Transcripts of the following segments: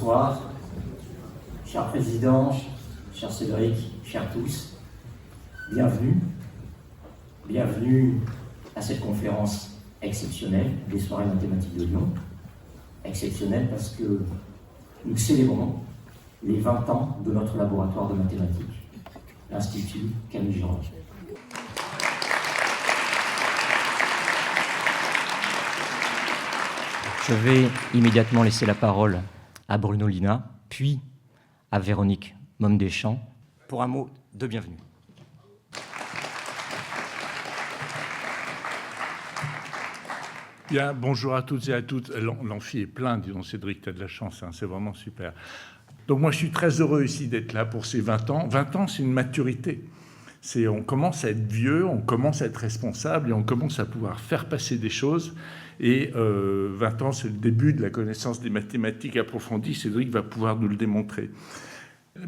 bonsoir. Cher Président, cher Cédric, chers tous, bienvenue. Bienvenue à cette conférence exceptionnelle des soirées mathématiques de Lyon. Exceptionnelle parce que nous célébrons les 20 ans de notre laboratoire de mathématiques, l'Institut Camille Jordan. Je vais immédiatement laisser la parole à Bruno Lina, puis à Véronique Momdeschamps pour un mot de bienvenue. Bien, bonjour à toutes et à toutes. L'amphi est plein, disons Cédric, tu as de la chance, hein, c'est vraiment super. Donc moi, je suis très heureux ici d'être là pour ces 20 ans. 20 ans, c'est une maturité. On commence à être vieux, on commence à être responsable et on commence à pouvoir faire passer des choses. Et 20 ans, c'est le début de la connaissance des mathématiques approfondies. Cédric va pouvoir nous le démontrer.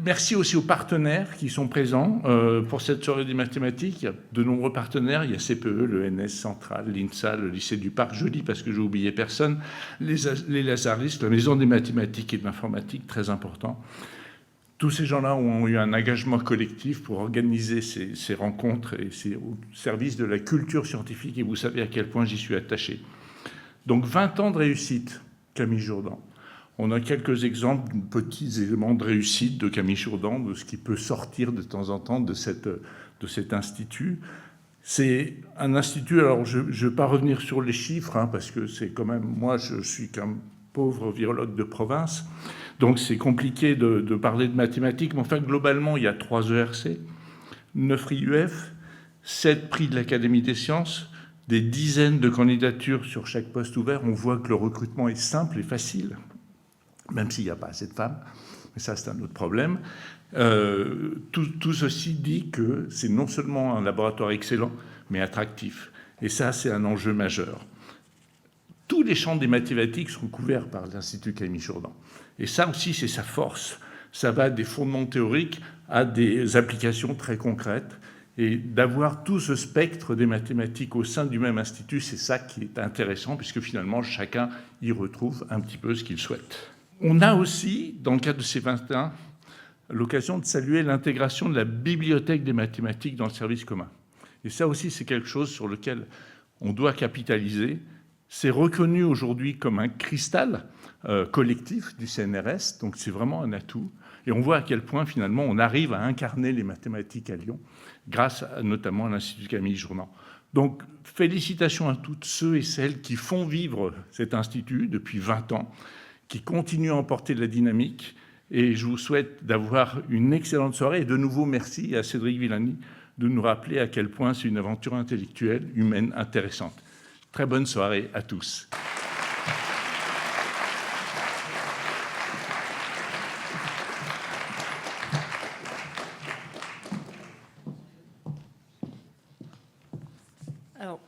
Merci aussi aux partenaires qui sont présents pour cette soirée des mathématiques. Il y a de nombreux partenaires. Il y a CPE, le NS Central, l'INSA, le lycée du Parc, je lis parce que je n'ai oublié personne, les Lazaristes, la Maison des mathématiques et de l'informatique, très important. Tous ces gens-là ont eu un engagement collectif pour organiser ces rencontres et c'est au service de la culture scientifique et vous savez à quel point j'y suis attaché. Donc 20 ans de réussite, Camille Jordan. On a quelques exemples de petits éléments de réussite de Camille Jordan, de ce qui peut sortir de temps en temps de cet institut. C'est un institut, alors je ne vais pas revenir sur les chiffres, hein, parce que c'est quand même, moi je suis qu'un pauvre virologue de province, donc c'est compliqué de parler de mathématiques, mais enfin globalement il y a 3 ERC, 9 IUF, 7 prix de l'Académie des sciences, des dizaines de candidatures sur chaque poste ouvert. On voit que le recrutement est simple et facile, même s'il n'y a pas assez de femmes, mais ça c'est un autre problème. Tout ceci dit que c'est non seulement un laboratoire excellent, mais attractif. Et ça, c'est un enjeu majeur. Tous les champs des mathématiques sont couverts par l'Institut Camille Jordan. Et ça aussi, c'est sa force. Ça va des fondements théoriques à des applications très concrètes. Et d'avoir tout ce spectre des mathématiques au sein du même institut, c'est ça qui est intéressant, puisque finalement, chacun y retrouve un petit peu ce qu'il souhaite. On a aussi, dans le cadre de ces 20 ans, l'occasion de saluer l'intégration de la bibliothèque des mathématiques dans le service commun. Et ça aussi, c'est quelque chose sur lequel on doit capitaliser. C'est reconnu aujourd'hui comme un cristal collectif du CNRS, donc c'est vraiment un atout. Et on voit à quel point, finalement, on arrive à incarner les mathématiques à Lyon, grâce notamment à l'Institut Camille Jordan. Donc, félicitations à toutes ceux et celles qui font vivre cet institut depuis 20 ans, qui continuent à emporter de la dynamique. Et je vous souhaite d'avoir une excellente soirée. Et de nouveau, merci à Cédric Villani de nous rappeler à quel point c'est une aventure intellectuelle, humaine, intéressante. Très bonne soirée à tous.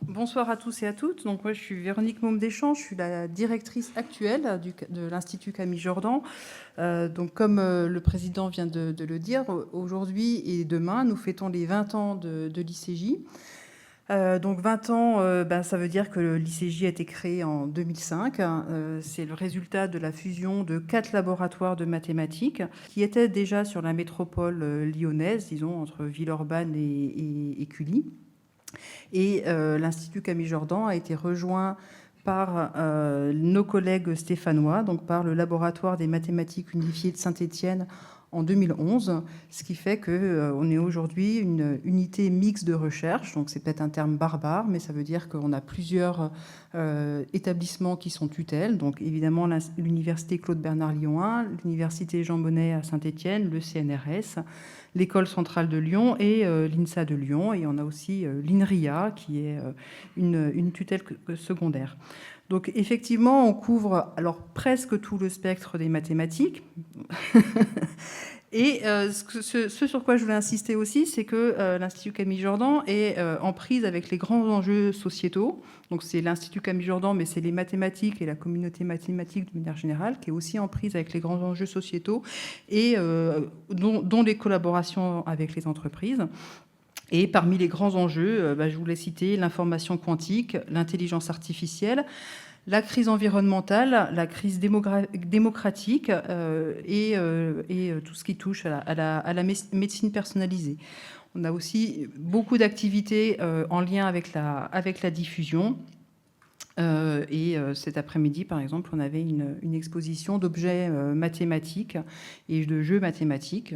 Bonsoir à tous et à toutes. Donc, moi, je suis Véronique Momdeschamps, je suis la directrice actuelle de l'Institut Camille Jordan. Donc, comme le président vient de le dire, aujourd'hui et demain, nous fêtons les 20 ans de l'ICJ. Donc 20 ans, ça veut dire que l'ICJ a été créé en 2005. C'est le résultat de la fusion de 4 laboratoires de mathématiques qui étaient déjà sur la métropole lyonnaise, disons, entre Villeurbanne et Cully. Et l'Institut Camille Jordan a été rejoint par nos collègues stéphanois, donc par le laboratoire des mathématiques unifiées de Saint-Étienne en 2011, ce qui fait qu'on est aujourd'hui une unité mixte de recherche. Donc c'est peut-être un terme barbare, mais ça veut dire qu'on a plusieurs établissements qui sont tutelles. Donc évidemment l'université Claude-Bernard Lyon 1, l'université Jean Monnet à Saint-Étienne, le CNRS, l'école centrale de Lyon et l'INSA de Lyon. Et on a aussi l'INRIA, qui est une tutelle secondaire. Donc effectivement, on couvre alors presque tout le spectre des mathématiques. Et ce sur quoi je voulais insister aussi, c'est que l'Institut Camille Jordan est en prise avec les grands enjeux sociétaux. Donc c'est l'Institut Camille Jordan, mais c'est les mathématiques et la communauté mathématique de manière générale qui est aussi en prise avec les grands enjeux sociétaux et dont les collaborations avec les entreprises. Et parmi les grands enjeux, je voulais citer l'information quantique, l'intelligence artificielle, la crise environnementale, la crise démocratique et tout ce qui touche à la médecine personnalisée. On a aussi beaucoup d'activités en lien avec la diffusion. Cet après-midi, par exemple, on avait une exposition d'objets mathématiques et de jeux mathématiques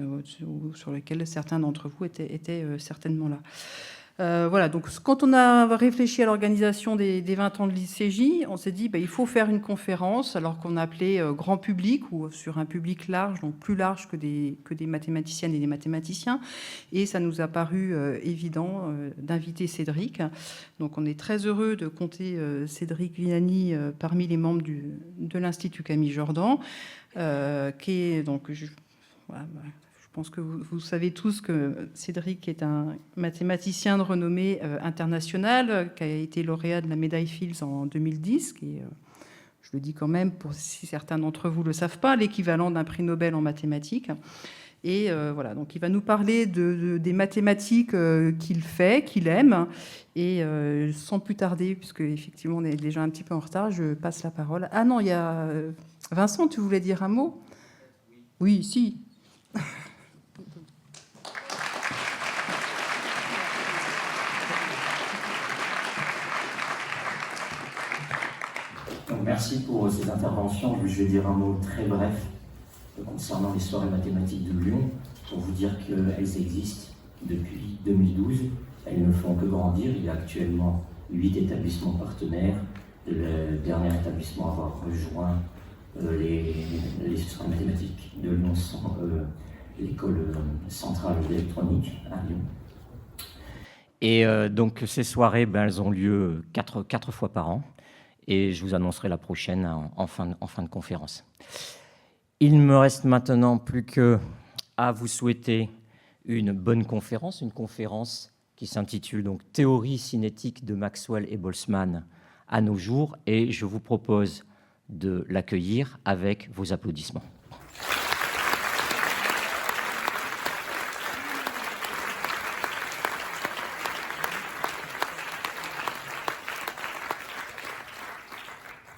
sur lesquels certains d'entre vous étaient certainement là. Voilà, donc quand on a réfléchi à l'organisation des 20 ans de l'ICJ, on s'est dit il faut faire une conférence, alors qu'on a appelé grand public ou sur un public large, donc plus large que des mathématiciennes et des mathématiciens. Et ça nous a paru évident d'inviter Cédric. Donc on est très heureux de compter Cédric Villani parmi les membres de l'Institut Camille Jordan, qui est donc... Voilà, je pense que vous savez tous que Cédric est un mathématicien de renommée internationale, qui a été lauréat de la médaille Fields en 2010, qui est, je le dis quand même, pour si certains d'entre vous ne le savent pas, l'équivalent d'un prix Nobel en mathématiques. Et voilà, donc il va nous parler des mathématiques qu'il fait, qu'il aime. Et sans plus tarder, puisque effectivement on est déjà un petit peu en retard, je passe la parole. Ah non, il y a Vincent, tu voulais dire un mot? Oui, si. Donc, merci pour ces interventions. Je vais dire un mot très bref concernant les soirées mathématiques de Lyon, pour vous dire qu'elles existent depuis 2012. Elles ne font que grandir. Il y a actuellement 8 établissements partenaires. Le dernier établissement à avoir rejoint les soirées mathématiques de Lyon sont l'école centrale d'électronique à Lyon. Et donc ces soirées, elles ont lieu 4 fois par an. Et je vous annoncerai la prochaine en fin de conférence. Il ne me reste maintenant plus qu'à vous souhaiter une bonne conférence, une conférence qui s'intitule donc « Théorie cinétique de Maxwell et Boltzmann à nos jours » et je vous propose de l'accueillir avec vos applaudissements.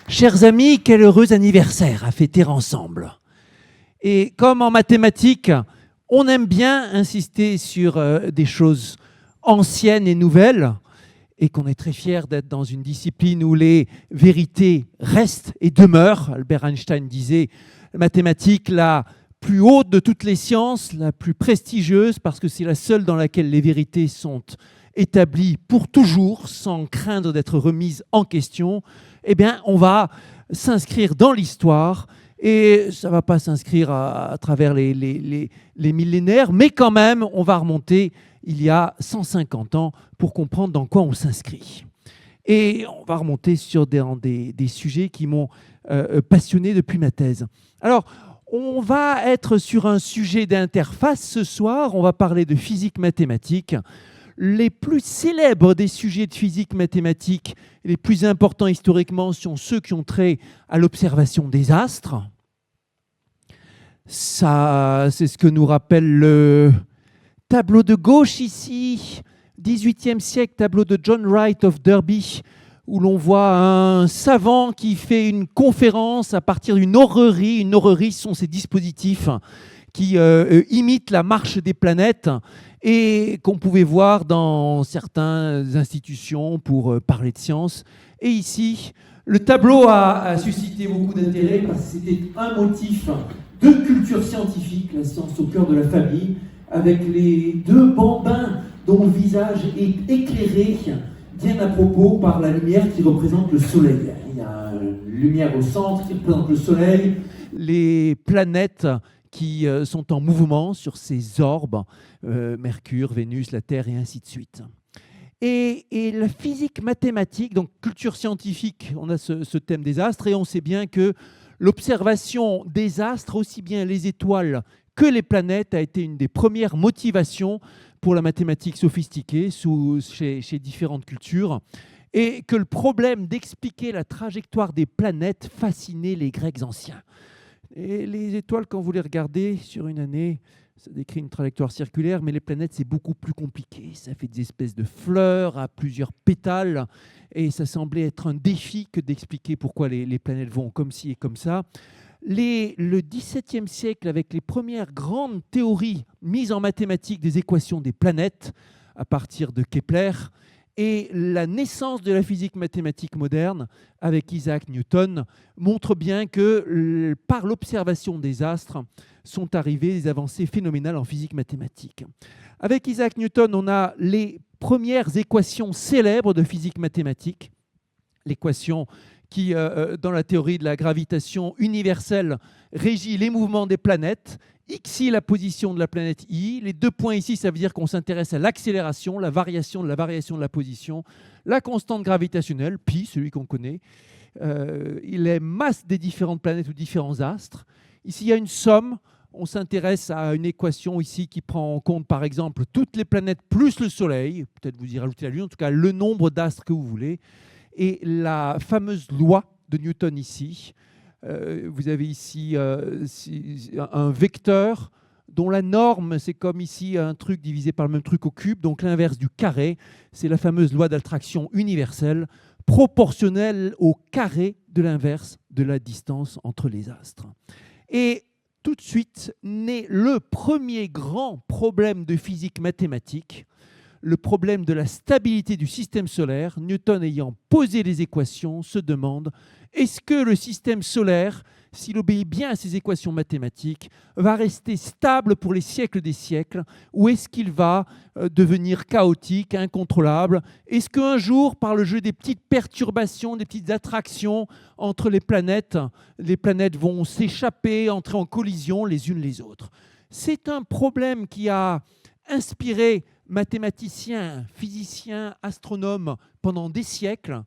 Chers amis, quel heureux anniversaire à fêter ensemble. Et comme en mathématiques, on aime bien insister sur des choses anciennes et nouvelles, et qu'on est très fiers d'être dans une discipline où les vérités restent et demeurent. Albert Einstein disait « mathématiques, la plus haute de toutes les sciences, la plus prestigieuse, parce que c'est la seule dans laquelle les vérités sont établies pour toujours, sans craindre d'être remises en question ». Eh bien, on va s'inscrire dans l'histoire et ça ne va pas s'inscrire à travers les millénaires, mais quand même, on va remonter il y a 150 ans pour comprendre dans quoi on s'inscrit. Et on va remonter sur des sujets qui m'ont passionné depuis ma thèse. Alors, on va être sur un sujet d'interface ce soir, on va parler de physique mathématique. Les plus célèbres des sujets de physique mathématique, les plus importants historiquement, sont ceux qui ont trait à l'observation des astres. Ça, c'est ce que nous rappelle le tableau de gauche ici, 18e siècle, tableau de John Wright of Derby, où l'on voit un savant qui fait une conférence à partir d'une orrerie. Une orrerie, ce sont ces dispositifs qui imitent la marche des planètes et qu'on pouvait voir dans certaines institutions pour parler de science. Et ici, le tableau a suscité beaucoup d'intérêt parce que c'était un motif de culture scientifique, la science au cœur de la famille, avec les deux bambins dont le visage est éclairé bien à propos par la lumière qui représente le soleil. Il y a une lumière au centre qui représente le soleil. Les planètes qui sont en mouvement sur ces orbes, Mercure, Vénus, la Terre et ainsi de suite. Et la physique mathématique, donc culture scientifique, on a ce thème des astres et on sait bien que l'observation des astres, aussi bien les étoiles que les planètes, a été une des premières motivations pour la mathématique sophistiquée chez différentes cultures et que le problème d'expliquer la trajectoire des planètes fascinait les Grecs anciens. Et les étoiles, quand vous les regardez sur une année, Ça décrit une trajectoire circulaire, mais les planètes, c'est beaucoup plus compliqué. Ça fait des espèces de fleurs à plusieurs pétales, et ça semblait être un défi que d'expliquer pourquoi les planètes vont comme ci et comme ça. Le XVIIe siècle, avec les premières grandes théories mises en mathématiques des équations des planètes, à partir de Kepler, et la naissance de la physique mathématique moderne, avec Isaac Newton, montre bien que par l'observation des astres, sont arrivées des avancées phénoménales en physique mathématique. Avec Isaac Newton, on a les premières équations célèbres de physique mathématique, l'équation qui, dans la théorie de la gravitation universelle, régit les mouvements des planètes. Xi, la position de la planète I. Les 2 points ici, ça veut dire qu'on s'intéresse à l'accélération, la variation de la position, la constante gravitationnelle, pi, celui qu'on connaît, les masses des différentes planètes ou différents astres. Ici, il y a une somme. On s'intéresse à une équation ici qui prend en compte, par exemple, toutes les planètes plus le Soleil. Peut-être vous y rajoutez la Lune, en tout cas le nombre d'astres que vous voulez. Et la fameuse loi de Newton ici. Vous avez ici un vecteur dont la norme, c'est comme ici un truc divisé par le même truc au cube, donc l'inverse du carré. C'est la fameuse loi d'attraction universelle, proportionnelle au carré de l'inverse de la distance entre les astres. Et tout de suite naît le premier grand problème de physique mathématique, le problème de la stabilité du système solaire. Newton, ayant posé les équations, se demande: est-ce que le système solaire, s'il obéit bien à ces équations mathématiques, va rester stable pour les siècles des siècles, ou est-ce qu'il va devenir chaotique, incontrôlable? Est-ce qu'un jour, par le jeu des petites perturbations, des petites attractions entre les planètes vont s'échapper, entrer en collision les unes les autres? C'est un problème qui a inspiré mathématiciens, physiciens, astronomes pendant des siècles,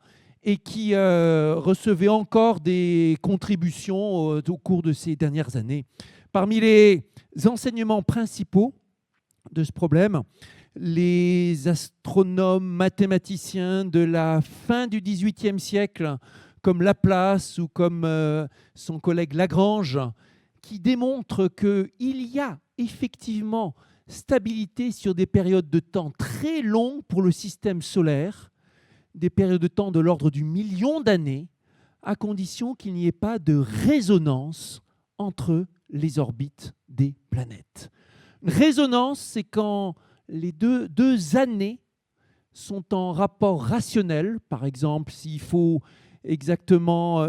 et qui recevait encore des contributions au cours de ces dernières années. Parmi les enseignements principaux de ce problème, les astronomes mathématiciens de la fin du XVIIIe siècle, comme Laplace ou comme son collègue Lagrange, qui démontrent qu'il y a effectivement stabilité sur des périodes de temps très longues pour le système solaire, des périodes de temps de l'ordre du million d'années, à condition qu'il n'y ait pas de résonance entre les orbites des planètes. Une résonance, c'est quand les deux années sont en rapport rationnel. Par exemple, s'il faut exactement,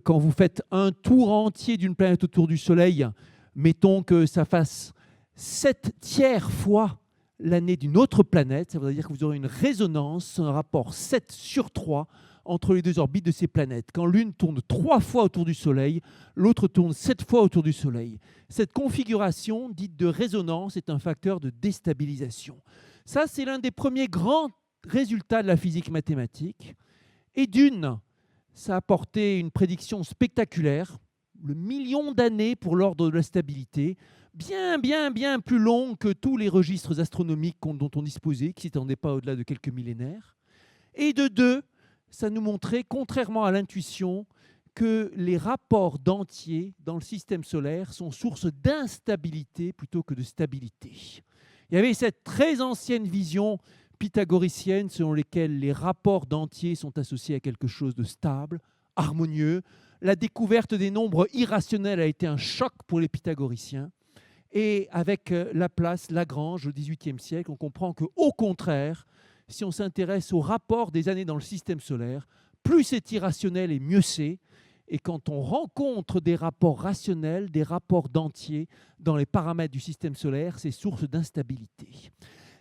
quand vous faites un tour entier d'une planète autour du Soleil, mettons que ça fasse 7/3 fois l'année d'une autre planète, ça veut dire que vous aurez une résonance, un rapport 7/3 entre les deux orbites de ces planètes. Quand l'une tourne 3 fois autour du Soleil, l'autre tourne 7 fois autour du Soleil. Cette configuration dite de résonance est un facteur de déstabilisation. Ça, c'est l'un des premiers grands résultats de la physique mathématique. Et ça a apporté une prédiction spectaculaire, le million d'années pour l'ordre de la stabilité, bien plus long que tous les registres astronomiques dont on disposait, qui ne s'étendaient pas au-delà de quelques millénaires. Et de 2, ça nous montrait, contrairement à l'intuition, que les rapports d'entiers dans le système solaire sont source d'instabilité plutôt que de stabilité. Il y avait cette très ancienne vision pythagoricienne selon laquelle les rapports d'entiers sont associés à quelque chose de stable, harmonieux. La découverte des nombres irrationnels a été un choc pour les pythagoriciens. Et avec Laplace, Lagrange, au XVIIIe siècle, on comprend qu'au contraire, si on s'intéresse au rapport des années dans le système solaire, plus c'est irrationnel et mieux c'est. Et quand on rencontre des rapports rationnels, des rapports d'entiers dans les paramètres du système solaire, c'est source d'instabilité.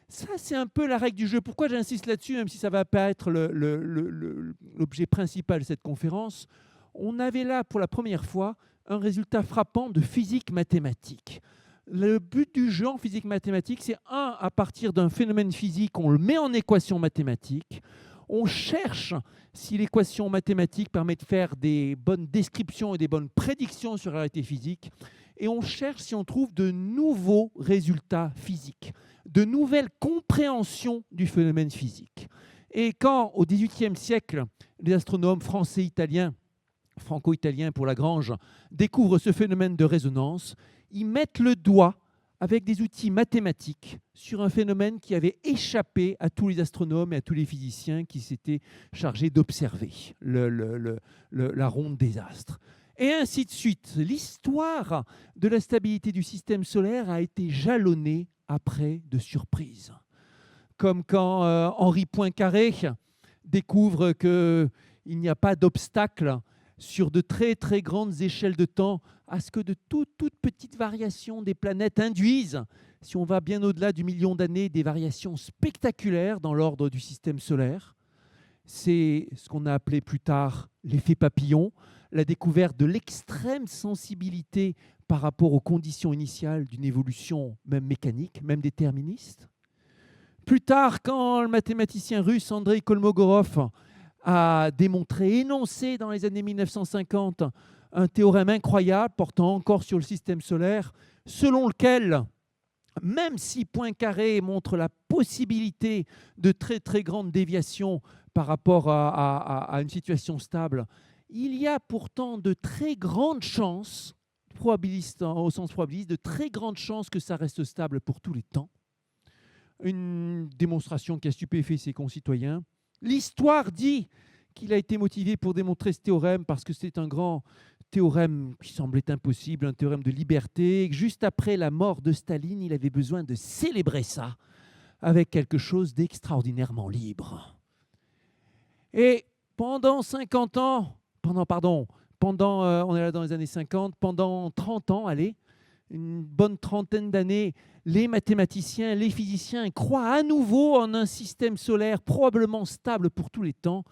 Ça, c'est un peu la règle du jeu. Pourquoi j'insiste là-dessus, même si ça ne va pas être l'objet principal de cette conférence? On avait là, pour la première fois, un résultat frappant de physique mathématique. Le but du jeu en physique mathématique, c'est à partir d'un phénomène physique, on le met en équation mathématique. On cherche si l'équation mathématique permet de faire des bonnes descriptions et des bonnes prédictions sur la réalité physique. Et on cherche si on trouve de nouveaux résultats physiques, de nouvelles compréhensions du phénomène physique. Et quand, au XVIIIe siècle, les astronomes français, italiens, franco-italiens pour Lagrange, découvrent ce phénomène de résonance, ils mettent le doigt avec des outils mathématiques sur un phénomène qui avait échappé à tous les astronomes et à tous les physiciens qui s'étaient chargés d'observer la ronde des astres. Et ainsi de suite. L'histoire de la stabilité du système solaire a été jalonnée après de surprises. Comme quand Henri Poincaré découvre qu'il n'y a pas d'obstacle sur de très très grandes échelles de temps à ce que de toutes petites variations des planètes induisent, si on va bien au-delà du million d'années, des variations spectaculaires dans l'ordre du système solaire. C'est ce qu'on a appelé plus tard l'effet papillon, la découverte de l'extrême sensibilité par rapport aux conditions initiales d'une évolution même mécanique, même déterministe. Plus tard, quand le mathématicien russe Andrei Kolmogorov a démontré, énoncé dans les années 1950, un théorème incroyable portant encore sur le système solaire, selon lequel, même si Poincaré montre la possibilité de très très grandes déviations par rapport à une situation stable, il y a pourtant de très grandes chances, probabilistes, au sens probabiliste, de très grandes chances que ça reste stable pour tous les temps. Une démonstration qui a stupéfait ses concitoyens. L'histoire dit qu'il a été motivé pour démontrer ce théorème parce que c'est un grand théorème qui semblait impossible, un théorème de liberté, et que juste après la mort de Staline, il avait besoin de célébrer ça avec quelque chose d'extraordinairement libre. Et pendant 50 ans, on est là dans les années 50, pendant 30 ans, allez, une bonne trentaine d'années, les mathématiciens, les physiciens croient à nouveau en un système solaire probablement stable pour tous les temps,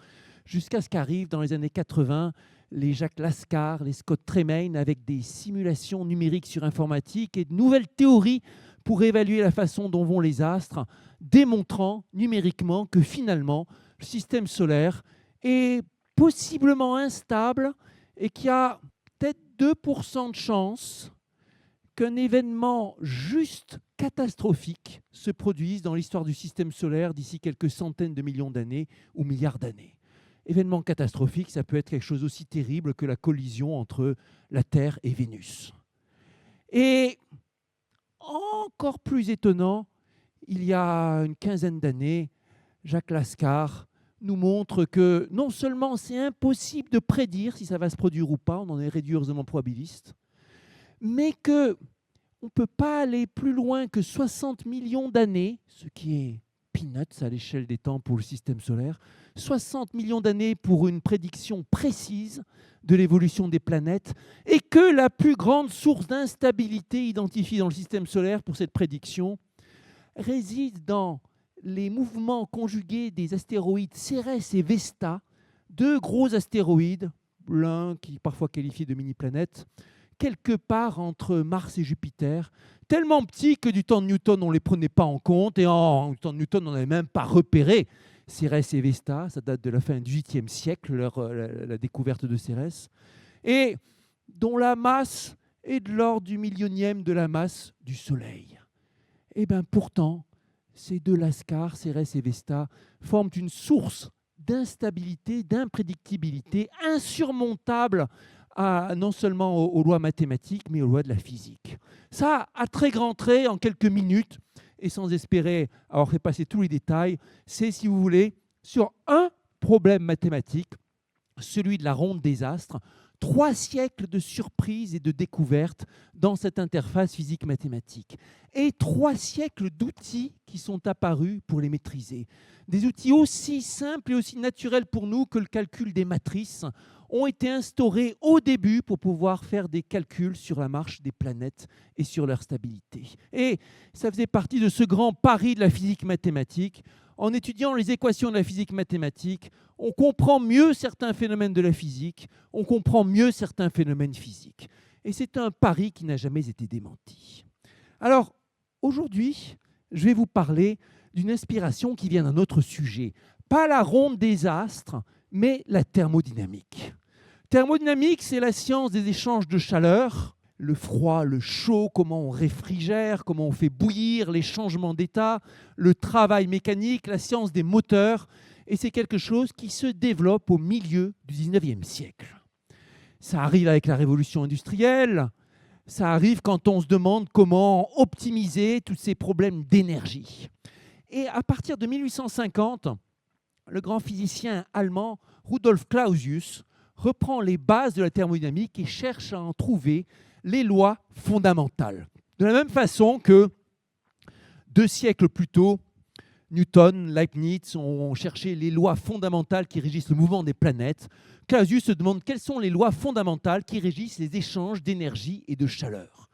jusqu'à ce qu'arrivent dans les années 80 les Jacques Lascar, les Scott Tremaine, avec des simulations numériques sur informatique et de nouvelles théories pour évaluer la façon dont vont les astres, démontrant numériquement que finalement, le système solaire est possiblement instable et qu'il y a peut-être 2% de chance qu'un événement juste catastrophique se produise dans l'histoire du système solaire d'ici quelques centaines de millions d'années ou milliards d'années. Événement catastrophique, ça peut être quelque chose aussi terrible que la collision entre la Terre et Vénus. Et encore plus étonnant, il y a une quinzaine d'années, Jacques Lascar nous montre que non seulement c'est impossible de prédire si ça va se produire ou pas, on en est rigoureusement probabiliste, mais qu'on ne peut pas aller plus loin que 60 millions d'années, ce qui est peanuts à l'échelle des temps pour le système solaire, 60 millions d'années pour une prédiction précise de l'évolution des planètes, et que la plus grande source d'instabilité identifiée dans le système solaire pour cette prédiction réside dans les mouvements conjugués des astéroïdes Cérès et Vesta, deux gros astéroïdes, l'un qui est parfois qualifié de mini-planète, quelque part entre Mars et Jupiter, tellement petits que du temps de Newton, on ne les prenait pas en compte, et en temps de Newton, on n'avait même pas repéré Cérès et Vesta, ça date de la fin du XVIIIe siècle, la découverte de Cérès, et dont la masse est de l'ordre du millionième de la masse du Soleil. Et bien pourtant, ces deux Lascar, Cérès et Vesta, forment une source d'instabilité, d'imprédictibilité insurmontable non seulement aux lois mathématiques, mais aux lois de la physique. Ça, à très grands traits, en quelques minutes, et sans espérer avoir fait passer tous les détails, c'est, si vous voulez, sur un problème mathématique, celui de la ronde des astres, 3 siècles de surprises et de découvertes dans cette interface physique-mathématique. Et 3 siècles d'outils qui sont apparus pour les maîtriser. Des outils aussi simples et aussi naturels pour nous que le calcul des matrices ont été instaurés au début pour pouvoir faire des calculs sur la marche des planètes et sur leur stabilité. Et ça faisait partie de ce grand pari de la physique mathématique. En étudiant les équations de la physique mathématique, on comprend mieux certains phénomènes de la physique, on comprend mieux certains phénomènes physiques. Et c'est un pari qui n'a jamais été démenti. Alors, aujourd'hui, je vais vous parler d'une inspiration qui vient d'un autre sujet. Pas la ronde des astres, mais la thermodynamique. Thermodynamique, c'est la science des échanges de chaleur, le froid, le chaud, comment on réfrigère, comment on fait bouillir, les changements d'état, le travail mécanique, la science des moteurs. Et c'est quelque chose qui se développe au milieu du 19e siècle. Ça arrive avec la révolution industrielle, Ça arrive quand on se demande comment optimiser tous ces problèmes d'énergie. Et à partir de 1850, le grand physicien allemand Rudolf Clausius reprend les bases de la thermodynamique et cherche à en trouver les lois fondamentales. De la même façon que 2 siècles plus tôt, Newton, Leibniz ont cherché les lois fondamentales qui régissent le mouvement des planètes. Clausius se demande quelles sont les lois fondamentales qui régissent les échanges d'énergie et de chaleur.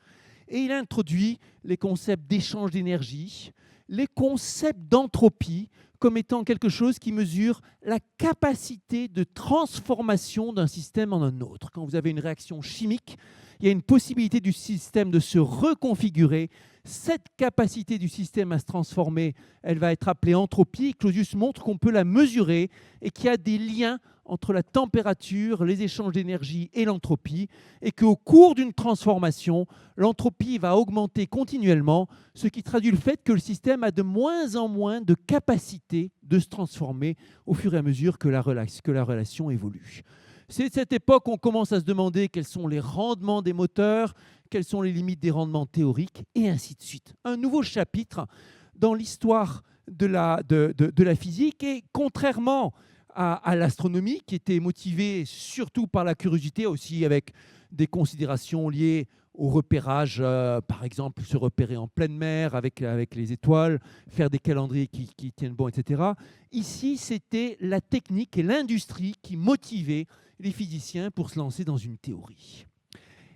Et il introduit les concepts d'échange d'énergie, les concepts d'entropie comme étant quelque chose qui mesure la capacité de transformation d'un système en un autre. Quand vous avez une réaction chimique, il y a une possibilité du système de se reconfigurer. Cette capacité du système à se transformer, elle va être appelée entropie. Clausius montre qu'on peut la mesurer et qu'il y a des liens entre la température, les échanges d'énergie et l'entropie, et qu'au cours d'une transformation, l'entropie va augmenter continuellement, ce qui traduit le fait que le système a de moins en moins de capacité de se transformer au fur et à mesure que la relation évolue. C'est de cette époque qu'on commence à se demander quels sont les rendements des moteurs, quelles sont les limites des rendements théoriques, et ainsi de suite. Un nouveau chapitre dans l'histoire de la physique, et contrairement à l'astronomie, qui était motivée surtout par la curiosité, aussi avec des considérations liées au repérage, par exemple se repérer en pleine mer avec les étoiles, faire des calendriers qui tiennent bon, etc. Ici, c'était la technique et l'industrie qui motivaient les physiciens pour se lancer dans une théorie.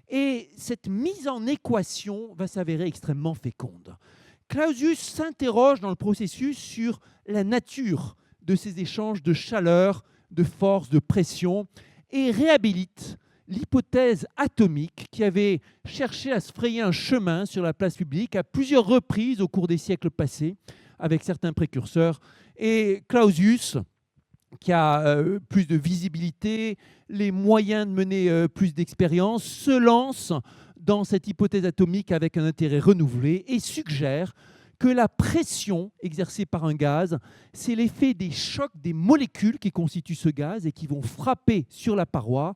Et cette mise en équation va s'avérer extrêmement féconde. Clausius s'interroge dans le processus sur la nature de ces échanges de chaleur, de force, de pression, et réhabilite l'hypothèse atomique qui avait cherché à se frayer un chemin sur la place publique à plusieurs reprises au cours des siècles passés, avec certains précurseurs. Et Clausius, qui a plus de visibilité, les moyens de mener plus d'expérience, se lance dans cette hypothèse atomique avec un intérêt renouvelé et suggère que la pression exercée par un gaz, c'est l'effet des chocs des molécules qui constituent ce gaz et qui vont frapper sur la paroi,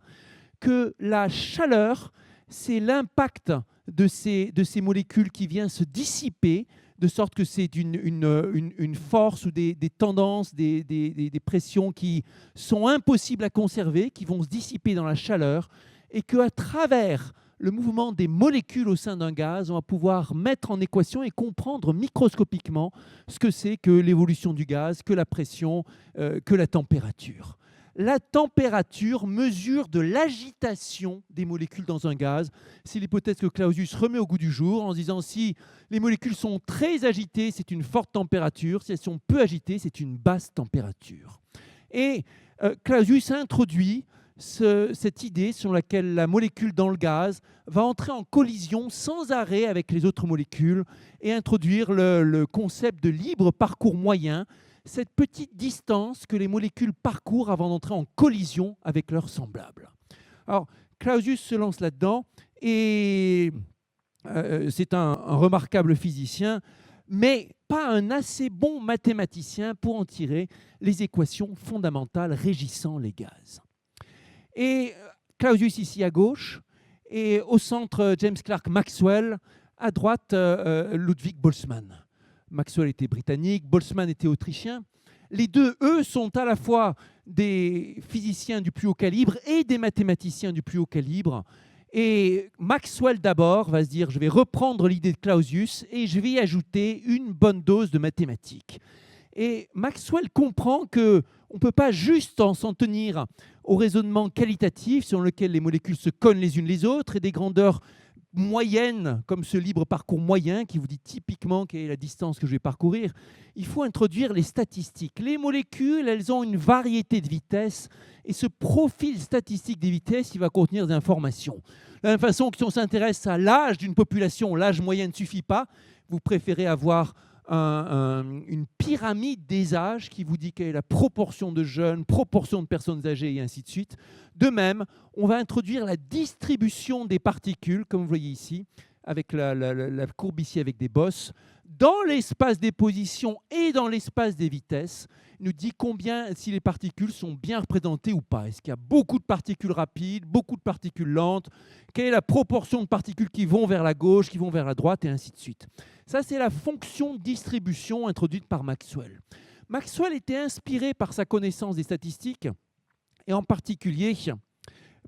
que la chaleur, c'est l'impact de ces molécules qui vient se dissiper, de sorte que c'est une force ou des tendances, des pressions qui sont impossibles à conserver, qui vont se dissiper dans la chaleur, et qu'à travers le mouvement des molécules au sein d'un gaz, on va pouvoir mettre en équation et comprendre microscopiquement ce que c'est que l'évolution du gaz, que la pression, que la température. La température mesure de l'agitation des molécules dans un gaz. C'est l'hypothèse que Clausius remet au goût du jour en se disant si les molécules sont très agitées, c'est une forte température. Si elles sont peu agitées, c'est une basse température. Et Clausius introduit cette idée selon laquelle la molécule dans le gaz va entrer en collision sans arrêt avec les autres molécules et introduire le concept de libre parcours moyen, cette petite distance que les molécules parcourent avant d'entrer en collision avec leurs semblables. Alors, Clausius se lance là-dedans et c'est un remarquable physicien, mais pas un assez bon mathématicien pour en tirer les équations fondamentales régissant les gaz. Et Clausius ici à gauche, et au centre James Clerk Maxwell, à droite Ludwig Boltzmann. Maxwell était britannique, Boltzmann était autrichien. Les deux, eux, sont à la fois des physiciens du plus haut calibre et des mathématiciens du plus haut calibre. Et Maxwell d'abord va se dire, je vais reprendre l'idée de Clausius et je vais y ajouter une bonne dose de mathématiques. Et Maxwell comprend qu'on ne peut pas juste s'en tenir au raisonnement qualitatif selon lequel les molécules se cognent les unes les autres et des grandeurs moyennes, comme ce libre parcours moyen qui vous dit typiquement quelle est la distance que je vais parcourir. Il faut introduire les statistiques. Les molécules, elles ont une variété de vitesses et ce profil statistique des vitesses, il va contenir des informations. De la même façon que si on s'intéresse à l'âge d'une population, l'âge moyen ne suffit pas. Vous préférez avoir une pyramide des âges qui vous dit quelle est la proportion de jeunes, proportion de personnes âgées et ainsi de suite. De même, on va introduire la distribution des particules, comme vous voyez ici, avec la courbe ici avec des bosses, dans l'espace des positions et dans l'espace des vitesses, nous dit combien, si les particules sont bien représentées ou pas. Est-ce qu'il y a beaucoup de particules rapides, beaucoup de particules lentes? Quelle est la proportion de particules qui vont vers la gauche, qui vont vers la droite, et ainsi de suite. Ça, c'est la fonction de distribution introduite par Maxwell. Maxwell était inspiré par sa connaissance des statistiques, et en particulier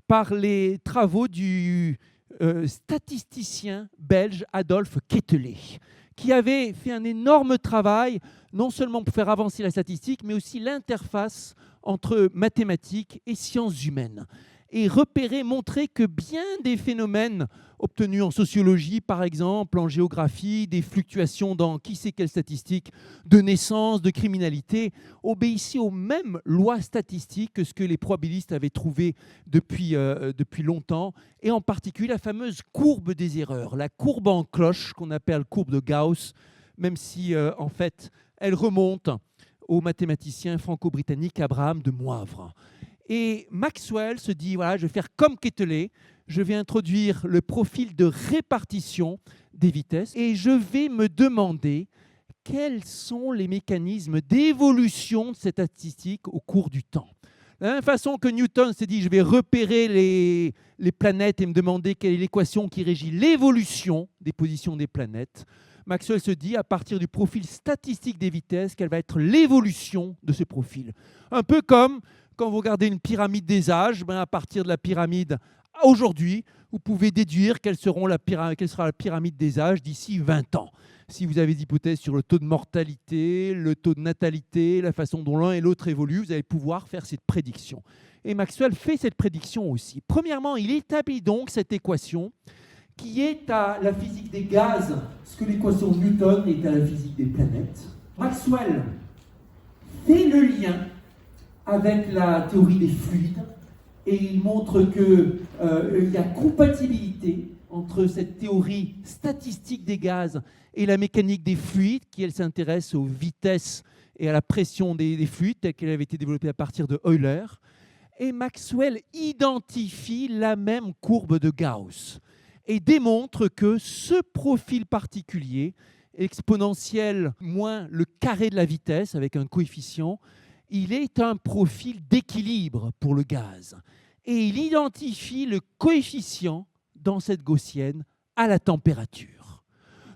par les travaux du statisticien belge Adolphe Quetelet, qui avait fait un énorme travail, non seulement pour faire avancer la statistique, mais aussi l'interface entre mathématiques et sciences humaines. Et repérer, montrer que bien des phénomènes obtenus en sociologie, par exemple, en géographie, des fluctuations dans qui sait quelle statistique, de naissance, de criminalité, obéissaient aux mêmes lois statistiques que ce que les probabilistes avaient trouvé depuis longtemps, et en particulier la fameuse courbe des erreurs, la courbe en cloche qu'on appelle courbe de Gauss, même si en fait elle remonte au mathématicien franco-britannique Abraham de Moivre. Et Maxwell se dit, voilà, je vais faire comme Quetelet, je vais introduire le profil de répartition des vitesses et je vais me demander quels sont les mécanismes d'évolution de cette statistique au cours du temps. De la même façon que Newton s'est dit, je vais repérer les planètes et me demander quelle est l'équation qui régit l'évolution des positions des planètes, Maxwell se dit, à partir du profil statistique des vitesses, quelle va être l'évolution de ce profil. Un peu comme quand vous regardez une pyramide des âges, à partir de la pyramide aujourd'hui, vous pouvez déduire quelle sera la pyramide des âges d'ici 20 ans. Si vous avez des hypothèses sur le taux de mortalité, le taux de natalité, la façon dont l'un et l'autre évoluent, vous allez pouvoir faire cette prédiction. Et Maxwell fait cette prédiction aussi. Premièrement, il établit donc cette équation qui est à la physique des gaz, ce que l'équation de Newton est à la physique des planètes. Maxwell fait le lien avec la théorie des fluides, et il montre qu'il y a compatibilité entre cette théorie statistique des gaz et la mécanique des fluides, qui elle s'intéresse aux vitesses et à la pression des fluides, telle qu'elle avait été développée à partir de Euler. Et Maxwell identifie la même courbe de Gauss et démontre que ce profil particulier, exponentiel moins le carré de la vitesse avec un coefficient, il est un profil d'équilibre pour le gaz. Et il identifie le coefficient dans cette gaussienne à la température.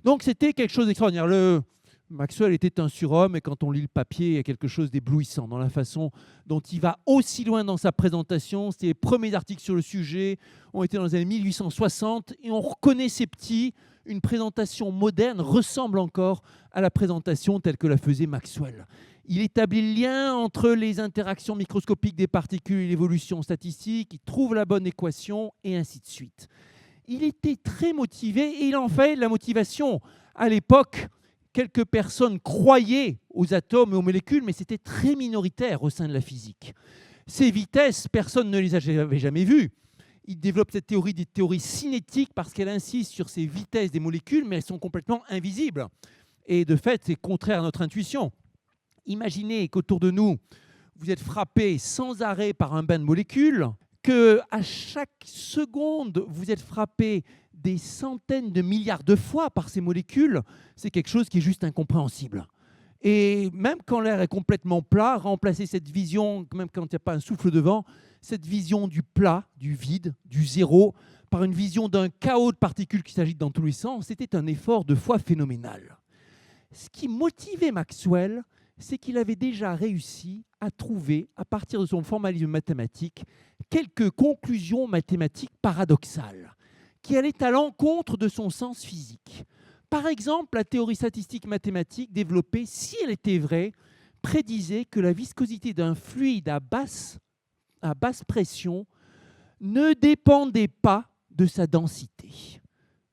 Donc c'était quelque chose d'extraordinaire. Maxwell était un surhomme, et quand on lit le papier, il y a quelque chose d'éblouissant dans la façon dont il va aussi loin dans sa présentation. C'était les premiers articles sur le sujet, ont été dans les années 1860, et on reconnaît ces petits. Une présentation moderne ressemble encore à la présentation telle que la faisait Maxwell. Il établit le lien entre les interactions microscopiques des particules et l'évolution statistique, il trouve la bonne équation, et ainsi de suite. Il était très motivé, et il en fait de la motivation. À l'époque, quelques personnes croyaient aux atomes et aux molécules, mais c'était très minoritaire au sein de la physique. Ces vitesses, personne ne les avait jamais vues. Il développe cette théorie des théories cinétiques parce qu'elle insiste sur ces vitesses des molécules, mais elles sont complètement invisibles. Et de fait, c'est contraire à notre intuition. Imaginez qu'autour de nous, vous êtes frappé sans arrêt par un bain de molécules, qu'à chaque seconde, vous êtes frappé des centaines de milliards de fois par ces molécules. C'est quelque chose qui est juste incompréhensible. Et même quand l'air est complètement plat, remplacer cette vision, même quand il n'y a pas un souffle de vent, cette vision du plat, du vide, du zéro, par une vision d'un chaos de particules qui s'agitent dans tous les sens, c'était un effort de foi phénoménal. Ce qui motivait Maxwell, c'est qu'il avait déjà réussi à trouver, à partir de son formalisme mathématique, quelques conclusions mathématiques paradoxales, qui allaient à l'encontre de son sens physique. Par exemple, la théorie statistique mathématique développée, si elle était vraie, prédisait que la viscosité d'un fluide à basse pression ne dépendait pas de sa densité.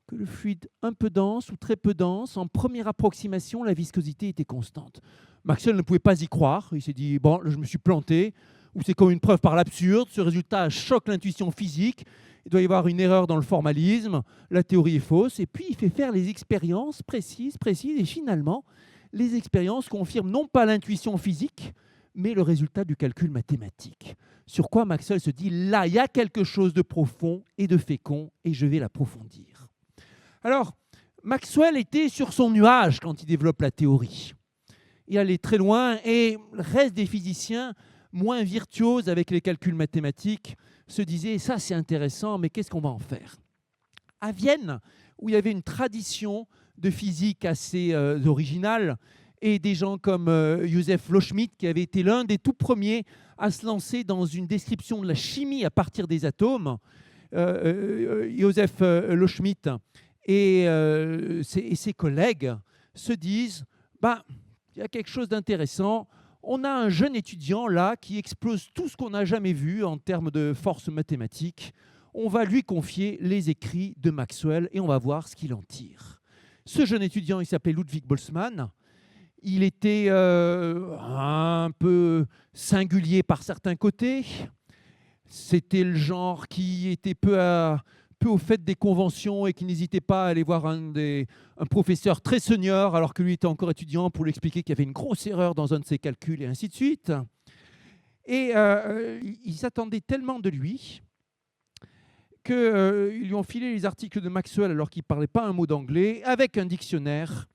Que le fluide un peu dense ou très peu dense, en première approximation, la viscosité était constante. Maxwell ne pouvait pas y croire. Il s'est dit, bon, je me suis planté, ou c'est comme une preuve par l'absurde. Ce résultat choque l'intuition physique. Il doit y avoir une erreur dans le formalisme. La théorie est fausse. Et puis, il fait faire les expériences précises. Et finalement, les expériences confirment non pas l'intuition physique, mais le résultat du calcul mathématique. Sur quoi Maxwell se dit, là, il y a quelque chose de profond et de fécond, et je vais l'approfondir. Alors, Maxwell était sur son nuage quand il développe la théorie. Il allait très loin et le reste des physiciens, moins virtuoses avec les calculs mathématiques, se disaient « ça c'est intéressant, mais qu'est-ce qu'on va en faire ?» À Vienne, où il y avait une tradition de physique assez originale, et des gens comme Joseph Loschmidt, qui avait été l'un des tout premiers à se lancer dans une description de la chimie à partir des atomes, Joseph Loschmidt et ses collègues se disent il y a quelque chose d'intéressant. On a un jeune étudiant là qui explose tout ce qu'on n'a jamais vu en termes de force mathématique. On va lui confier les écrits de Maxwell et on va voir ce qu'il en tire. Ce jeune étudiant, il s'appelait Ludwig Boltzmann. Il était un peu singulier par certains côtés. C'était le genre qui était peu au fait des conventions et qui n'hésitait pas à aller voir un professeur très senior alors que lui était encore étudiant pour lui expliquer qu'il y avait une grosse erreur dans un de ses calculs et ainsi de suite. Et ils s'attendaient tellement de lui qu'ils lui ont filé les articles de Maxwell alors qu'il ne parlait pas un mot d'anglais avec un dictionnaire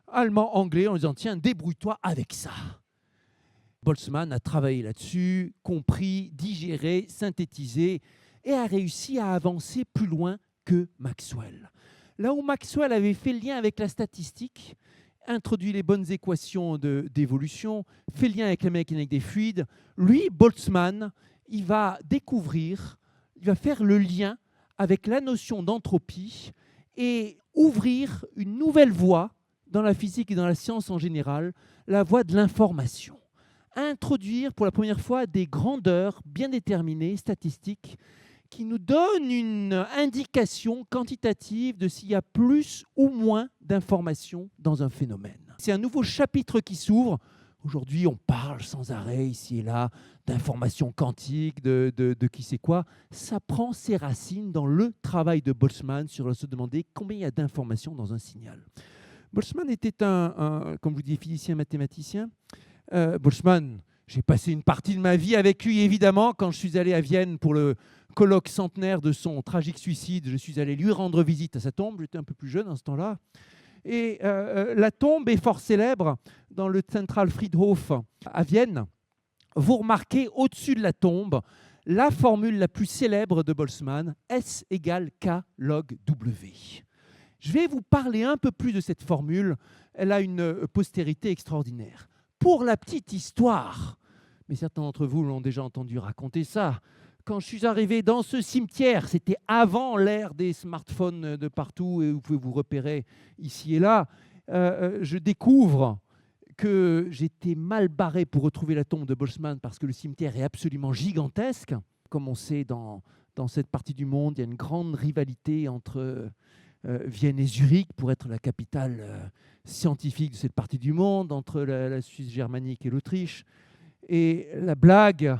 allemand-anglais en disant « Tiens, débrouille-toi avec ça ». Boltzmann a travaillé là-dessus, compris, digéré, synthétisé et a réussi à avancer plus loin que Maxwell. Là où Maxwell avait fait le lien avec la statistique, introduit les bonnes équations d'évolution, fait le lien avec la mécanique des fluides, lui, Boltzmann, il va découvrir, il va faire le lien avec la notion d'entropie et ouvrir une nouvelle voie dans la physique et dans la science en général, la voie de l'information. Introduire pour la première fois des grandeurs bien déterminées, statistiques, qui nous donnent une indication quantitative de s'il y a plus ou moins d'informations dans un phénomène. C'est un nouveau chapitre qui s'ouvre. Aujourd'hui, on parle sans arrêt, ici et là, d'informations quantiques, de qui sait quoi. Ça prend ses racines dans le travail de Boltzmann sur se demander combien il y a d'informations dans un signal. Boltzmann était comme je vous dis, physicien mathématicien. Boltzmann, j'ai passé une partie de ma vie avec lui, évidemment. Quand je suis allé à Vienne pour le colloque centenaire de son tragique suicide, je suis allé lui rendre visite à sa tombe. J'étais un peu plus jeune à ce temps-là. Et la tombe est fort célèbre dans le Zentralfriedhof à Vienne. Vous remarquez au-dessus de la tombe la formule la plus célèbre de Boltzmann, S égale K log W. Je vais vous parler un peu plus de cette formule. Elle a une postérité extraordinaire. Pour la petite histoire, mais certains d'entre vous l'ont déjà entendu raconter ça, quand je suis arrivé dans ce cimetière, c'était avant l'ère des smartphones de partout et vous pouvez vous repérer ici et là, je découvre que j'étais mal barré pour retrouver la tombe de Boltzmann parce que le cimetière est absolument gigantesque. Comme on sait, dans cette partie du monde, il y a une grande rivalité entre Vienne et Zurich pour être la capitale scientifique de cette partie du monde, entre la Suisse germanique et l'Autriche. Et la blague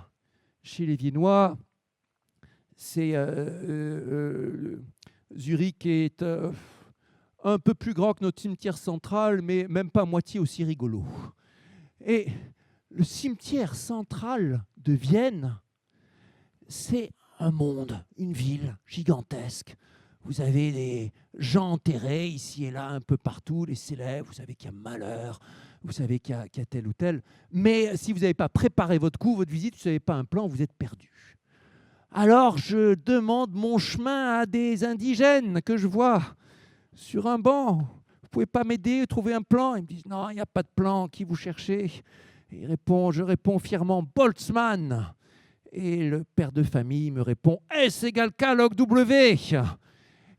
chez les Viennois, c'est Zurich est un peu plus grand que notre cimetière central, mais même pas à moitié aussi rigolo. Et le cimetière central de Vienne, c'est un monde, une ville gigantesque. Vous avez des gens enterrés ici et là, un peu partout, les célèbres, vous savez qu'il y a Malheur, vous savez qu'il y a tel ou tel. Mais si vous n'avez pas préparé votre coup, votre visite, vous n'avez pas un plan, vous êtes perdu. Alors je demande mon chemin à des indigènes que je vois sur un banc. Vous ne pouvez pas m'aider, trouver un plan? Ils me disent non, il n'y a pas de plan, qui vous cherchez? Et je réponds fièrement Boltzmann. Et le père de famille me répond S égale K log W.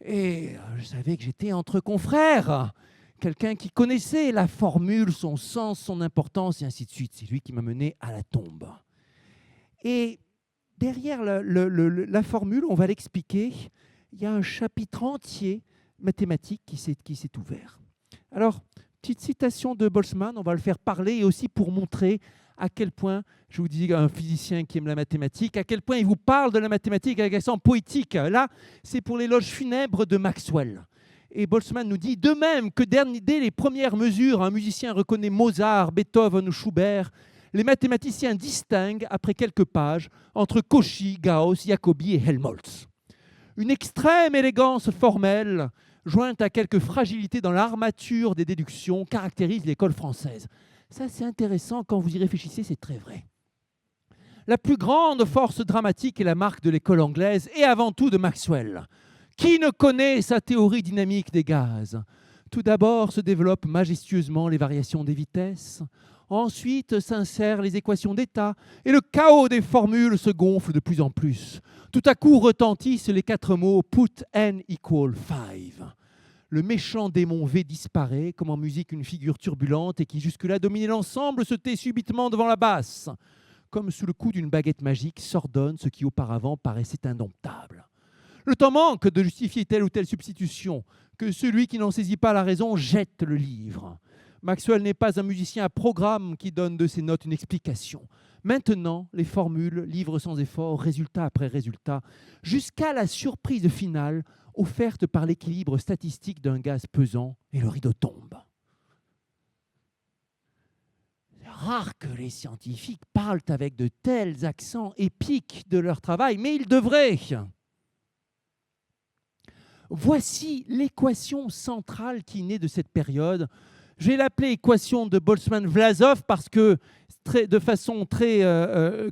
Et je savais que j'étais entre confrères, quelqu'un qui connaissait la formule, son sens, son importance, et ainsi de suite. C'est lui qui m'a mené à la tombe. Et derrière la formule, on va l'expliquer, il y a un chapitre entier mathématique qui s'est ouvert. Alors, petite citation de Boltzmann, on va le faire parler, et aussi pour montrer à quel point, je vous dis un physicien qui aime la mathématique, à quel point il vous parle de la mathématique avec accent poétique. Là, c'est pour l'éloge funèbre de Maxwell. Et Boltzmann nous dit, de même que dès les premières mesures, un musicien reconnaît Mozart, Beethoven ou Schubert, les mathématiciens distinguent, après quelques pages, entre Cauchy, Gauss, Jacobi et Helmholtz. Une extrême élégance formelle jointe à quelques fragilités dans l'armature des déductions, caractérise l'école française. Ça, c'est intéressant, quand vous y réfléchissez, c'est très vrai. La plus grande force dramatique est la marque de l'école anglaise et avant tout de Maxwell. Qui ne connaît sa théorie dynamique des gaz? Tout d'abord se développent majestueusement les variations des vitesses. Ensuite s'insèrent les équations d'état et le chaos des formules se gonfle de plus en plus. Tout à coup retentissent les 4 mots « put n equal 5 ». Le méchant démon V disparaît, comme en musique une figure turbulente et qui jusque-là dominait l'ensemble se tait subitement devant la basse. Comme sous le coup d'une baguette magique, s'ordonne ce qui auparavant paraissait indomptable. Le temps manque de justifier telle ou telle substitution, que celui qui n'en saisit pas la raison jette le livre. Maxwell n'est pas un musicien à programme qui donne de ses notes une explication. Maintenant, les formules livrent sans effort, résultat après résultat, jusqu'à la surprise finale offerte par l'équilibre statistique d'un gaz pesant, et le rideau tombe. C'est rare que les scientifiques parlent avec de tels accents épiques de leur travail, mais ils devraient. Voici l'équation centrale qui naît de cette période. Je vais l'appeler équation de Boltzmann-Vlasov parce que de façon très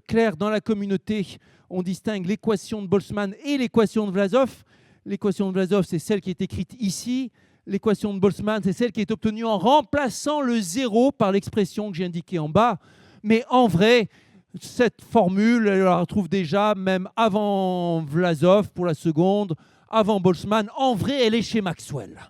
claire dans la communauté, on distingue l'équation de Boltzmann et l'équation de Vlasov. L'équation de Vlasov, c'est celle qui est écrite ici. L'équation de Boltzmann, c'est celle qui est obtenue en remplaçant le zéro par l'expression que j'ai indiquée en bas. Mais en vrai, cette formule, elle la retrouve déjà même avant Vlasov pour la seconde, avant Boltzmann. En vrai, elle est chez Maxwell.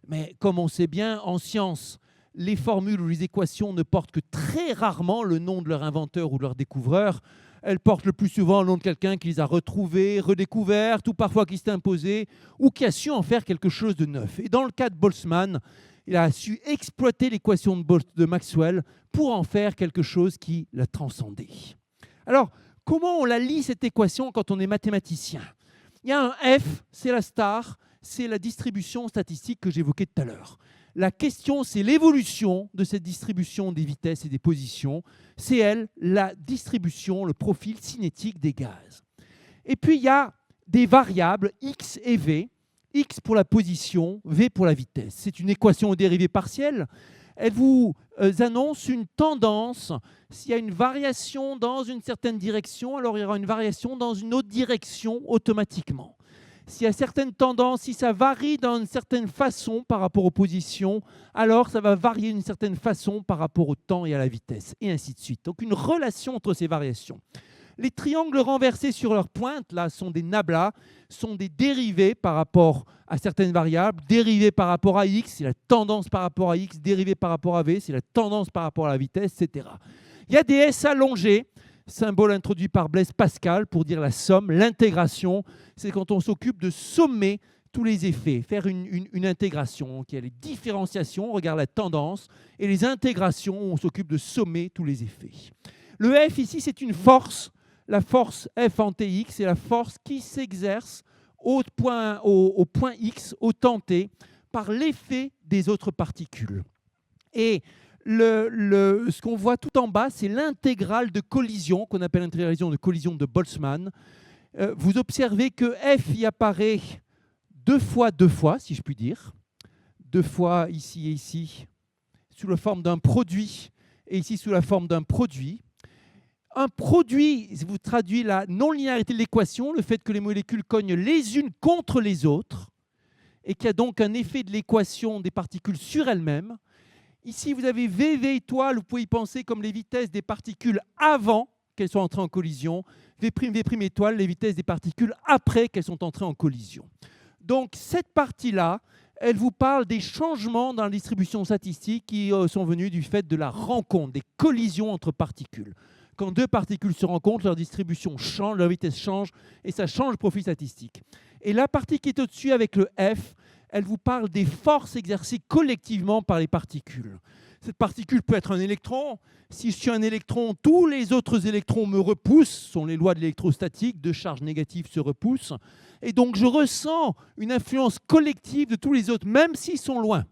Mais comme on sait bien, en science, les formules ou les équations ne portent que très rarement le nom de leur inventeur ou de leur découvreur. Elles portent le plus souvent le nom de quelqu'un qui les a retrouvées, redécouvertes, ou parfois qui s'est imposé, ou qui a su en faire quelque chose de neuf. Et dans le cas de Boltzmann, il a su exploiter l'équation de Maxwell pour en faire quelque chose qui l'a transcendé. Alors, comment on la lit, cette équation, quand on est mathématicien? Il y a un F, c'est la star, c'est la distribution statistique que j'évoquais tout à l'heure. La question, c'est l'évolution de cette distribution des vitesses et des positions. C'est elle, la distribution, le profil cinétique des gaz. Et puis, il y a des variables X et V. X pour la position, V pour la vitesse. C'est une équation aux dérivées partielles. Elle vous annonce une tendance. S'il y a une variation dans une certaine direction, alors il y aura une variation dans une autre direction automatiquement. S'il y a certaines tendances, si ça varie d'une certaine façon par rapport aux positions, alors ça va varier d'une certaine façon par rapport au temps et à la vitesse, et ainsi de suite. Donc une relation entre ces variations. Les triangles renversés sur leur pointe, là, sont des nablas, sont des dérivés par rapport à certaines variables. Dérivés par rapport à x, c'est la tendance par rapport à x. Dérivés par rapport à v, c'est la tendance par rapport à la vitesse, etc. Il y a des S allongés, symbole introduit par Blaise Pascal pour dire la somme, l'intégration. C'est quand on s'occupe de sommer tous les effets, faire une intégration. Donc, il y a les différenciations, on regarde la tendance, et les intégrations, on s'occupe de sommer tous les effets. Le F ici, c'est une force. La force F en Tx, c'est la force qui s'exerce au point X, au temps T, par l'effet des autres particules. Et ce qu'on voit tout en bas, c'est l'intégrale de collision, qu'on appelle l'intégrale de collision de Boltzmann. Vous observez que F y apparaît deux fois, si je puis dire. 2 fois ici et ici, sous la forme d'un produit, et ici sous la forme d'un produit. Un produit vous traduit la non-linéarité de l'équation, le fait que les molécules cognent les unes contre les autres, et qu'il y a donc un effet de l'équation des particules sur elles-mêmes. Ici, vous avez V étoile, vous pouvez y penser comme les vitesses des particules avant qu'elles soient entrées en collision. V' étoile, les vitesses des particules après qu'elles sont entrées en collision. Donc, cette partie-là, elle vous parle des changements dans la distribution statistique qui sont venus du fait de la rencontre, des collisions entre particules. Quand 2 particules se rencontrent, leur distribution change, leur vitesse change, et ça change le profil statistique. Et la partie qui est au-dessus avec le F, elle vous parle des forces exercées collectivement par les particules. Cette particule peut être un électron. Si je suis un électron, tous les autres électrons me repoussent. Ce sont les lois de l'électrostatique, 2 charges négatives se repoussent. Et donc je ressens une influence collective de tous les autres, même s'ils sont loin.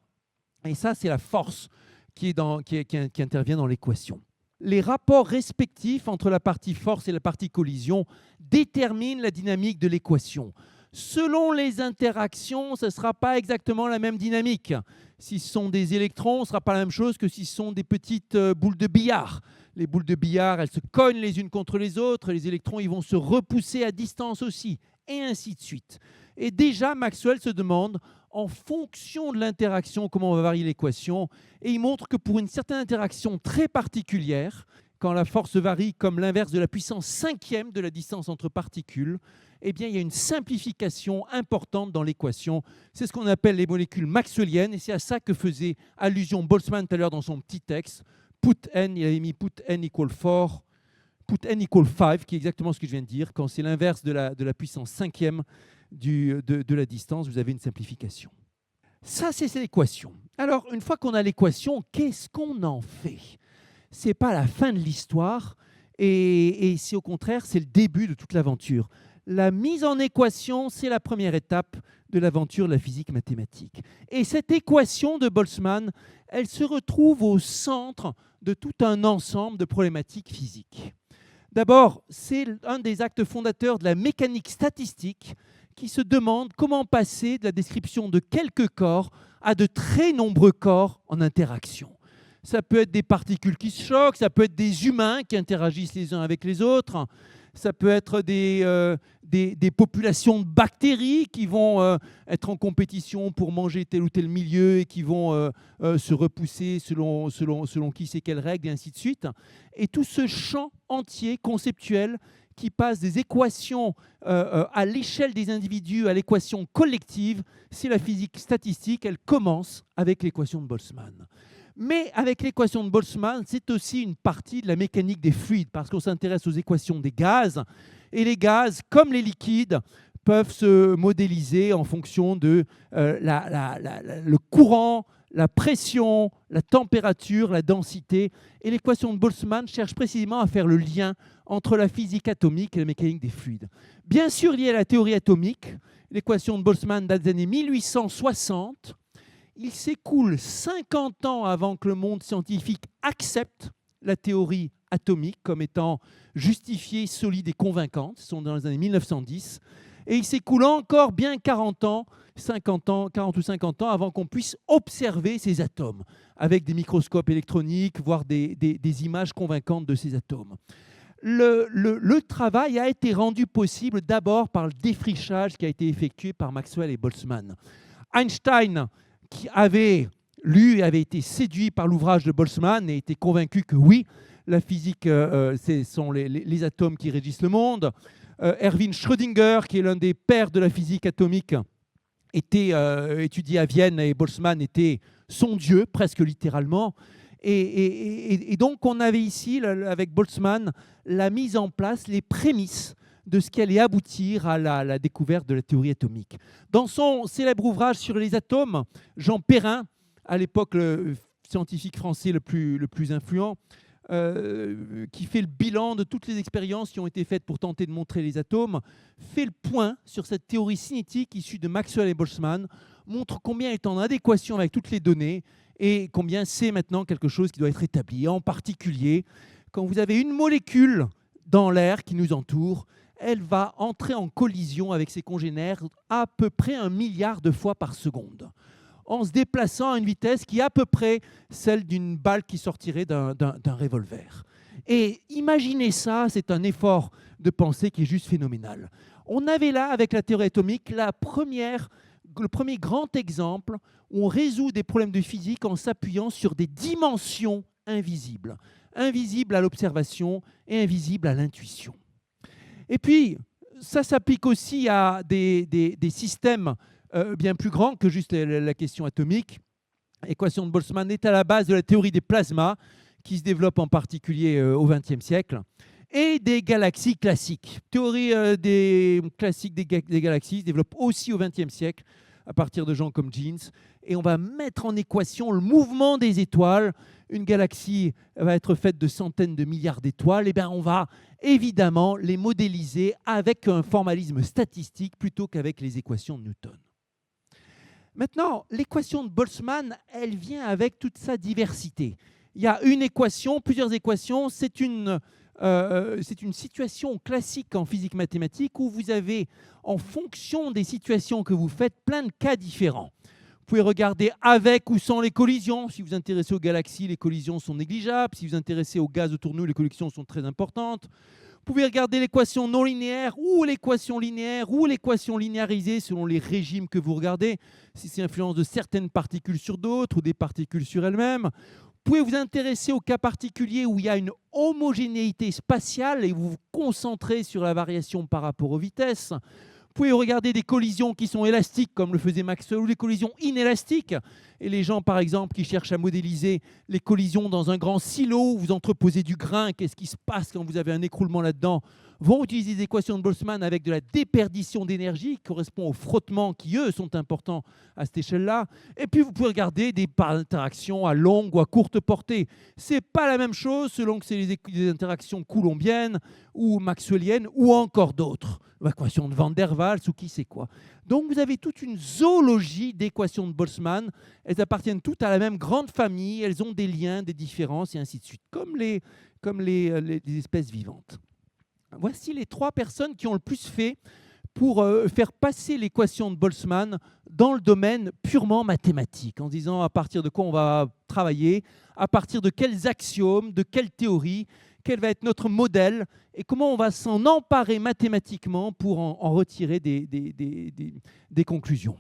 Et ça, c'est la force qui intervient dans l'équation. Les rapports respectifs entre la partie force et la partie collision déterminent la dynamique de l'équation. Selon les interactions, ce ne sera pas exactement la même dynamique. Si ce sont des électrons, ce ne sera pas la même chose que si ce sont des petites boules de billard. Les boules de billard, elles se cognent les unes contre les autres, et les électrons ils vont se repousser à distance aussi, et ainsi de suite. Et déjà, Maxwell se demande, en fonction de l'interaction, comment on va varier l'équation, et il montre que pour une certaine interaction très particulière, quand la force varie comme l'inverse de la puissance 5e de la distance entre particules, eh bien, il y a une simplification importante dans l'équation. C'est ce qu'on appelle les molécules maxwelliennes, et c'est à ça que faisait allusion Boltzmann tout à l'heure dans son petit texte. Put n, il avait mis put n equal 4, put n equal 5, qui est exactement ce que je viens de dire. Quand c'est l'inverse de la puissance 5e de la distance, vous avez une simplification. Ça, c'est l'équation. Alors, une fois qu'on a l'équation, qu'est-ce qu'on en fait ? Ce n'est pas la fin de l'histoire, et c'est au contraire, c'est le début de toute l'aventure. La mise en équation, c'est la première étape de l'aventure de la physique mathématique. Et cette équation de Boltzmann, elle se retrouve au centre de tout un ensemble de problématiques physiques. D'abord, c'est un des actes fondateurs de la mécanique statistique qui se demande comment passer de la description de quelques corps à de très nombreux corps en interaction. Ça peut être des particules qui se choquent, ça peut être des humains qui interagissent les uns avec les autres, ça peut être des populations de bactéries qui vont être en compétition pour manger tel ou tel milieu et qui vont se repousser selon qui sait quelles règles, et ainsi de suite. Et tout ce champ entier conceptuel qui passe des équations à l'échelle des individus à l'équation collective, c'est la physique statistique. Elle commence avec l'équation de Boltzmann. Mais avec l'équation de Boltzmann, c'est aussi une partie de la mécanique des fluides, parce qu'on s'intéresse aux équations des gaz. Et les gaz, comme les liquides, peuvent se modéliser en fonction de le courant, la pression, la température, la densité. Et l'équation de Boltzmann cherche précisément à faire le lien entre la physique atomique et la mécanique des fluides. Bien sûr, liée à la théorie atomique, l'équation de Boltzmann date des années 1860. Il s'écoule 50 ans avant que le monde scientifique accepte la théorie atomique comme étant justifiée, solide et convaincante. Ce sont dans les années 1910. Et il s'écoule encore bien 40 ou 50 ans avant qu'on puisse observer ces atomes avec des microscopes électroniques, voire des images convaincantes de ces atomes. Le travail a été rendu possible d'abord par le défrichage qui a été effectué par Maxwell et Boltzmann. Einstein, qui avait lu et avait été séduit par l'ouvrage de Boltzmann et était convaincu que oui, la physique, ce sont les atomes qui régissent le monde. Erwin Schrödinger, qui est l'un des pères de la physique atomique, était étudié à Vienne et Boltzmann était son dieu, presque littéralement. Et donc, on avait ici, avec Boltzmann, la mise en place, les prémices de ce qui allait aboutir à la découverte de la théorie atomique. Dans son célèbre ouvrage sur les atomes, Jean Perrin, à l'époque le scientifique français le plus influent, qui fait le bilan de toutes les expériences qui ont été faites pour tenter de montrer les atomes, fait le point sur cette théorie cinétique issue de Maxwell et Boltzmann, montre combien elle est en adéquation avec toutes les données et combien c'est maintenant quelque chose qui doit être établi. En particulier, quand vous avez une molécule dans l'air qui nous entoure, elle va entrer en collision avec ses congénères à peu près 1 milliard de fois par seconde, en se déplaçant à une vitesse qui est à peu près celle d'une balle qui sortirait d'un revolver. Et imaginez ça, c'est un effort de pensée qui est juste phénoménal. On avait là, avec la théorie atomique, le premier grand exemple où on résout des problèmes de physique en s'appuyant sur des dimensions invisibles. Invisibles à l'observation et invisibles à l'intuition. Et puis, ça s'applique aussi à des systèmes bien plus grands que juste la question atomique. L'équation de Boltzmann est à la base de la théorie des plasmas, qui se développe en particulier au XXe siècle, et des galaxies classiques. Théorie classique des galaxies se développe aussi au XXe siècle, à partir de gens comme Jeans. Et on va mettre en équation le mouvement des étoiles. Une galaxie va être faite de centaines de milliards d'étoiles. Et bien, on va évidemment les modéliser avec un formalisme statistique plutôt qu'avec les équations de Newton. Maintenant, l'équation de Boltzmann, elle vient avec toute sa diversité. Il y a une équation, plusieurs équations. C'est une c'est une situation classique en physique mathématique où vous avez, en fonction des situations que vous faites, plein de cas différents. Vous pouvez regarder avec ou sans les collisions. Si vous vous intéressez aux galaxies, les collisions sont négligeables. Si vous vous intéressez aux gaz autour de nous, les collisions sont très importantes. Vous pouvez regarder l'équation non linéaire ou l'équation linéaire ou l'équation linéarisée selon les régimes que vous regardez, si c'est l'influence de certaines particules sur d'autres ou des particules sur elles-mêmes. Vous pouvez vous intéresser aux cas particuliers où il y a une homogénéité spatiale et vous vous concentrez sur la variation par rapport aux vitesses. Vous pouvez regarder des collisions qui sont élastiques, comme le faisait Maxwell, ou des collisions inélastiques. Et les gens, par exemple, qui cherchent à modéliser les collisions dans un grand silo où vous entreposez du grain, qu'est-ce qui se passe quand vous avez un écroulement là-dedans, vont utiliser des équations de Boltzmann avec de la déperdition d'énergie qui correspond aux frottements qui, eux, sont importants à cette échelle-là. Et puis, vous pouvez regarder des interactions à longue ou à courte portée. Ce n'est pas la même chose selon que c'est des interactions coulombiennes ou maxwelliennes ou encore d'autres. L'équation de Van der Waals ou qui sait quoi. Donc, vous avez toute une zoologie d'équations de Boltzmann. Elles appartiennent toutes à la même grande famille. Elles ont des liens, des différences et ainsi de suite, comme les espèces vivantes. Voici les 3 personnes qui ont le plus fait pour faire passer l'équation de Boltzmann dans le domaine purement mathématique, en disant à partir de quoi on va travailler, à partir de quels axiomes, de quelles théories, quel va être notre modèle et comment on va s'en emparer mathématiquement pour en retirer des conclusions.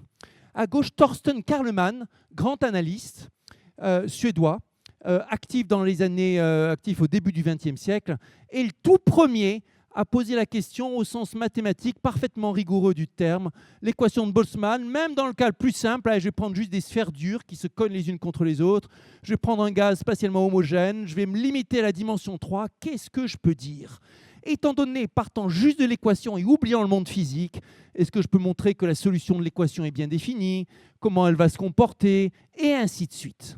À gauche, Thorsten Karleman, grand analyste suédois, actif au début du XXe siècle, et le tout premier à poser la question au sens mathématique parfaitement rigoureux du terme. L'équation de Boltzmann, même dans le cas le plus simple, je vais prendre juste des sphères dures qui se cognent les unes contre les autres, je vais prendre un gaz spatialement homogène, je vais me limiter à la dimension 3, qu'est-ce que je peux dire ? Étant donné, partant juste de l'équation et oubliant le monde physique, est-ce que je peux montrer que la solution de l'équation est bien définie, comment elle va se comporter, et ainsi de suite.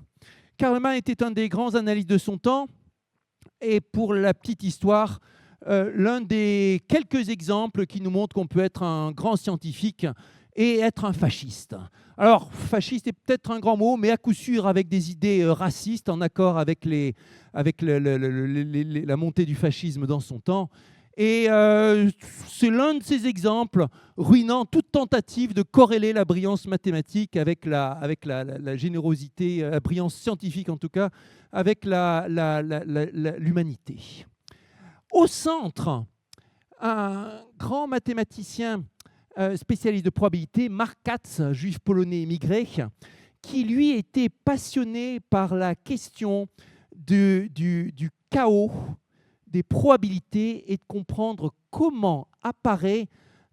Karleman était un des grands analystes de son temps, et pour la petite histoire, l'un des quelques exemples qui nous montrent qu'on peut être un grand scientifique et être un fasciste. Alors, fasciste est peut-être un grand mot, mais à coup sûr avec des idées racistes, en accord avec la montée du fascisme dans son temps. Et c'est l'un de ces exemples ruinant toute tentative de corréler la brillance mathématique avec la générosité, la brillance scientifique en tout cas, avec l'humanité. Au centre, un grand mathématicien spécialiste de probabilité, Mark Katz, juif polonais émigré, qui lui était passionné par la question du chaos des probabilités et de comprendre comment apparaît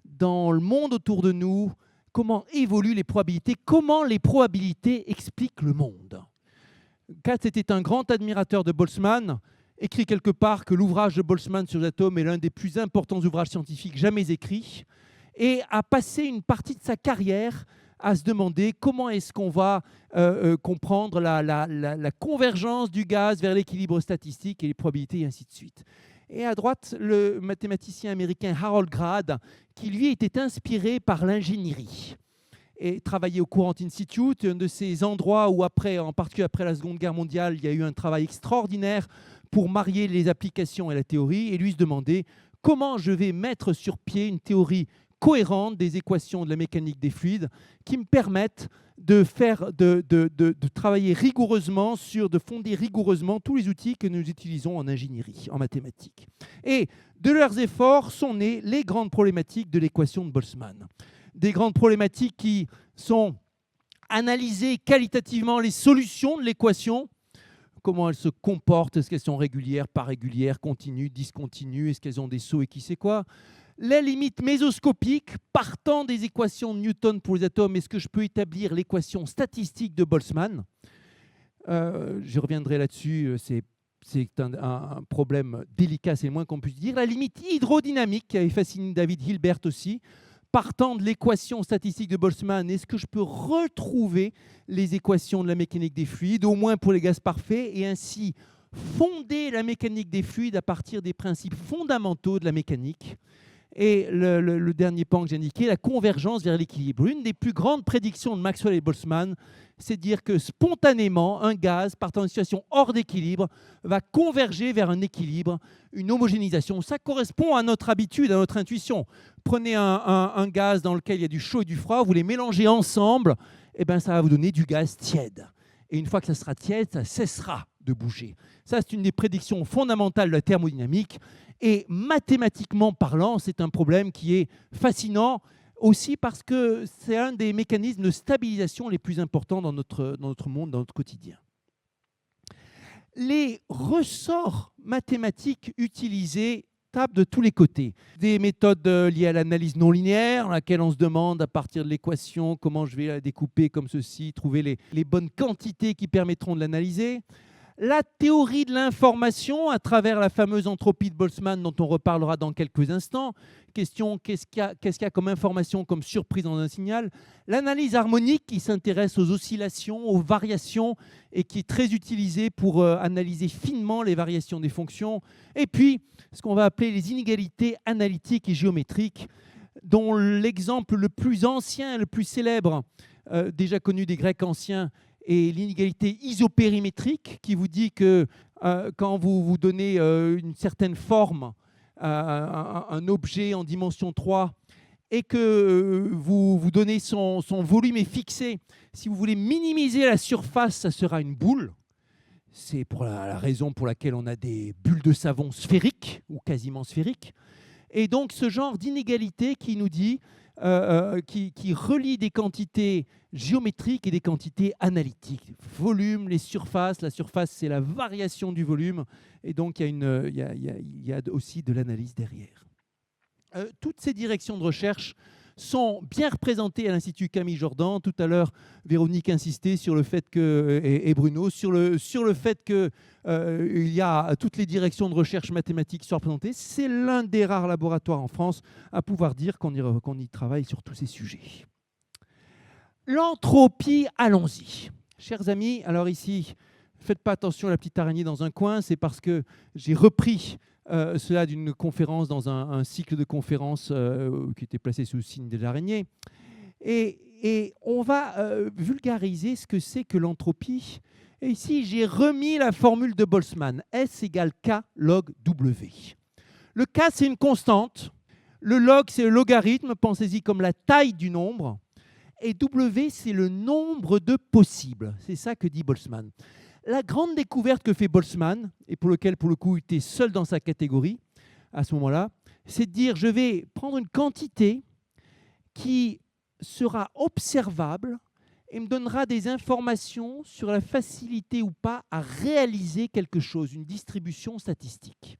dans le monde autour de nous, comment évoluent les probabilités, comment les probabilités expliquent le monde. Katz était un grand admirateur de Boltzmann, écrit quelque part que l'ouvrage de Boltzmann sur les atomes est l'un des plus importants ouvrages scientifiques jamais écrits, et a passé une partie de sa carrière à se demander comment est-ce qu'on va comprendre la convergence du gaz vers l'équilibre statistique et les probabilités, et ainsi de suite. Et à droite, le mathématicien américain Harold Grad, qui lui était inspiré par l'ingénierie et travaillait au Courant Institute, un de ces endroits où, en particulier après la Seconde Guerre mondiale, il y a eu un travail extraordinaire pour marier les applications et la théorie, et lui se demandait comment je vais mettre sur pied une théorie cohérente des équations de la mécanique des fluides qui me permettent de travailler rigoureusement de fonder rigoureusement tous les outils que nous utilisons en ingénierie, en mathématiques. Et de leurs efforts sont nées les grandes problématiques de l'équation de Boltzmann. Des grandes problématiques qui sont analysées qualitativement les solutions de l'équation, comment elles se comportent, est-ce qu'elles sont régulières, pas régulières, continues, discontinues, est-ce qu'elles ont des sauts et qui sait quoi. Les limites mésoscopiques, partant des équations de Newton pour les atomes, est-ce que je peux établir l'équation statistique de Boltzmann ? Je reviendrai là-dessus, c'est un problème délicat, c'est le moins qu'on puisse dire. La limite hydrodynamique, qui avait fasciné David Hilbert aussi, partant de l'équation statistique de Boltzmann, est-ce que je peux retrouver les équations de la mécanique des fluides, au moins pour les gaz parfaits, et ainsi fonder la mécanique des fluides à partir des principes fondamentaux de la mécanique. Et le dernier pan que j'ai indiqué, la convergence vers l'équilibre. Une des plus grandes prédictions de Maxwell et Boltzmann, c'est de dire que spontanément, un gaz partant d'une situation hors d'équilibre va converger vers un équilibre, une homogénéisation. Ça correspond à notre habitude, à notre intuition. Prenez un gaz dans lequel il y a du chaud et du froid, vous les mélangez ensemble, et ben ça va vous donner du gaz tiède. Et une fois que ça sera tiède, ça cessera de bouger. Ça, c'est une des prédictions fondamentales de la thermodynamique. Et mathématiquement parlant, c'est un problème qui est fascinant aussi parce que c'est un des mécanismes de stabilisation les plus importants dans notre monde, dans notre quotidien. Les ressorts mathématiques utilisés tapent de tous les côtés. Des méthodes liées à l'analyse non linéaire, dans laquelle on se demande à partir de l'équation comment je vais la découper comme ceci, trouver les bonnes quantités qui permettront de l'analyser. La théorie de l'information à travers la fameuse entropie de Boltzmann dont on reparlera dans quelques instants. Question, qu'est-ce qu'il y a comme information, comme surprise dans un signal? L'analyse harmonique qui s'intéresse aux oscillations, aux variations et qui est très utilisée pour analyser finement les variations des fonctions. Et puis, ce qu'on va appeler les inégalités analytiques et géométriques, dont l'exemple le plus ancien, le plus célèbre, déjà connu des Grecs anciens, et l'inégalité isopérimétrique qui vous dit que quand vous donnez une certaine forme à un objet en dimension 3 et que vous donnez son volume est fixé, si vous voulez minimiser la surface, ça sera une boule. C'est pour la raison pour laquelle on a des bulles de savon sphériques ou quasiment sphériques. Et donc ce genre d'inégalité qui nous dit qui relie des quantités géométriques et des quantités analytiques. Volume, les surfaces. La surface, c'est la variation du volume. Et donc, il y a aussi de l'analyse derrière. Toutes ces directions de recherche sont bien représentées à l'Institut Camille Jordan. Tout à l'heure, Véronique insistait sur le fait que, et Bruno, sur le fait que il y a toutes les directions de recherche mathématiques sont représentées. C'est l'un des rares laboratoires en France à pouvoir dire qu'on y travaille sur tous ces sujets. L'entropie, allons-y. Chers amis, alors ici, faites pas attention à la petite araignée dans un coin, c'est parce que j'ai repris cela d'une conférence dans un cycle de conférences qui était placé sous le signe de l'araignée. Et on va vulgariser ce que c'est que l'entropie. Et ici, j'ai remis la formule de Boltzmann. S égale K log W. Le K, c'est une constante. Le log, c'est le logarithme. Pensez-y comme la taille du nombre. Et W, c'est le nombre de possibles. C'est ça que dit Boltzmann. La grande découverte que fait Boltzmann, et pour lequel, pour le coup, il était seul dans sa catégorie à ce moment-là, c'est de dire, je vais prendre une quantité qui sera observable et me donnera des informations sur la facilité ou pas à réaliser quelque chose, une distribution statistique.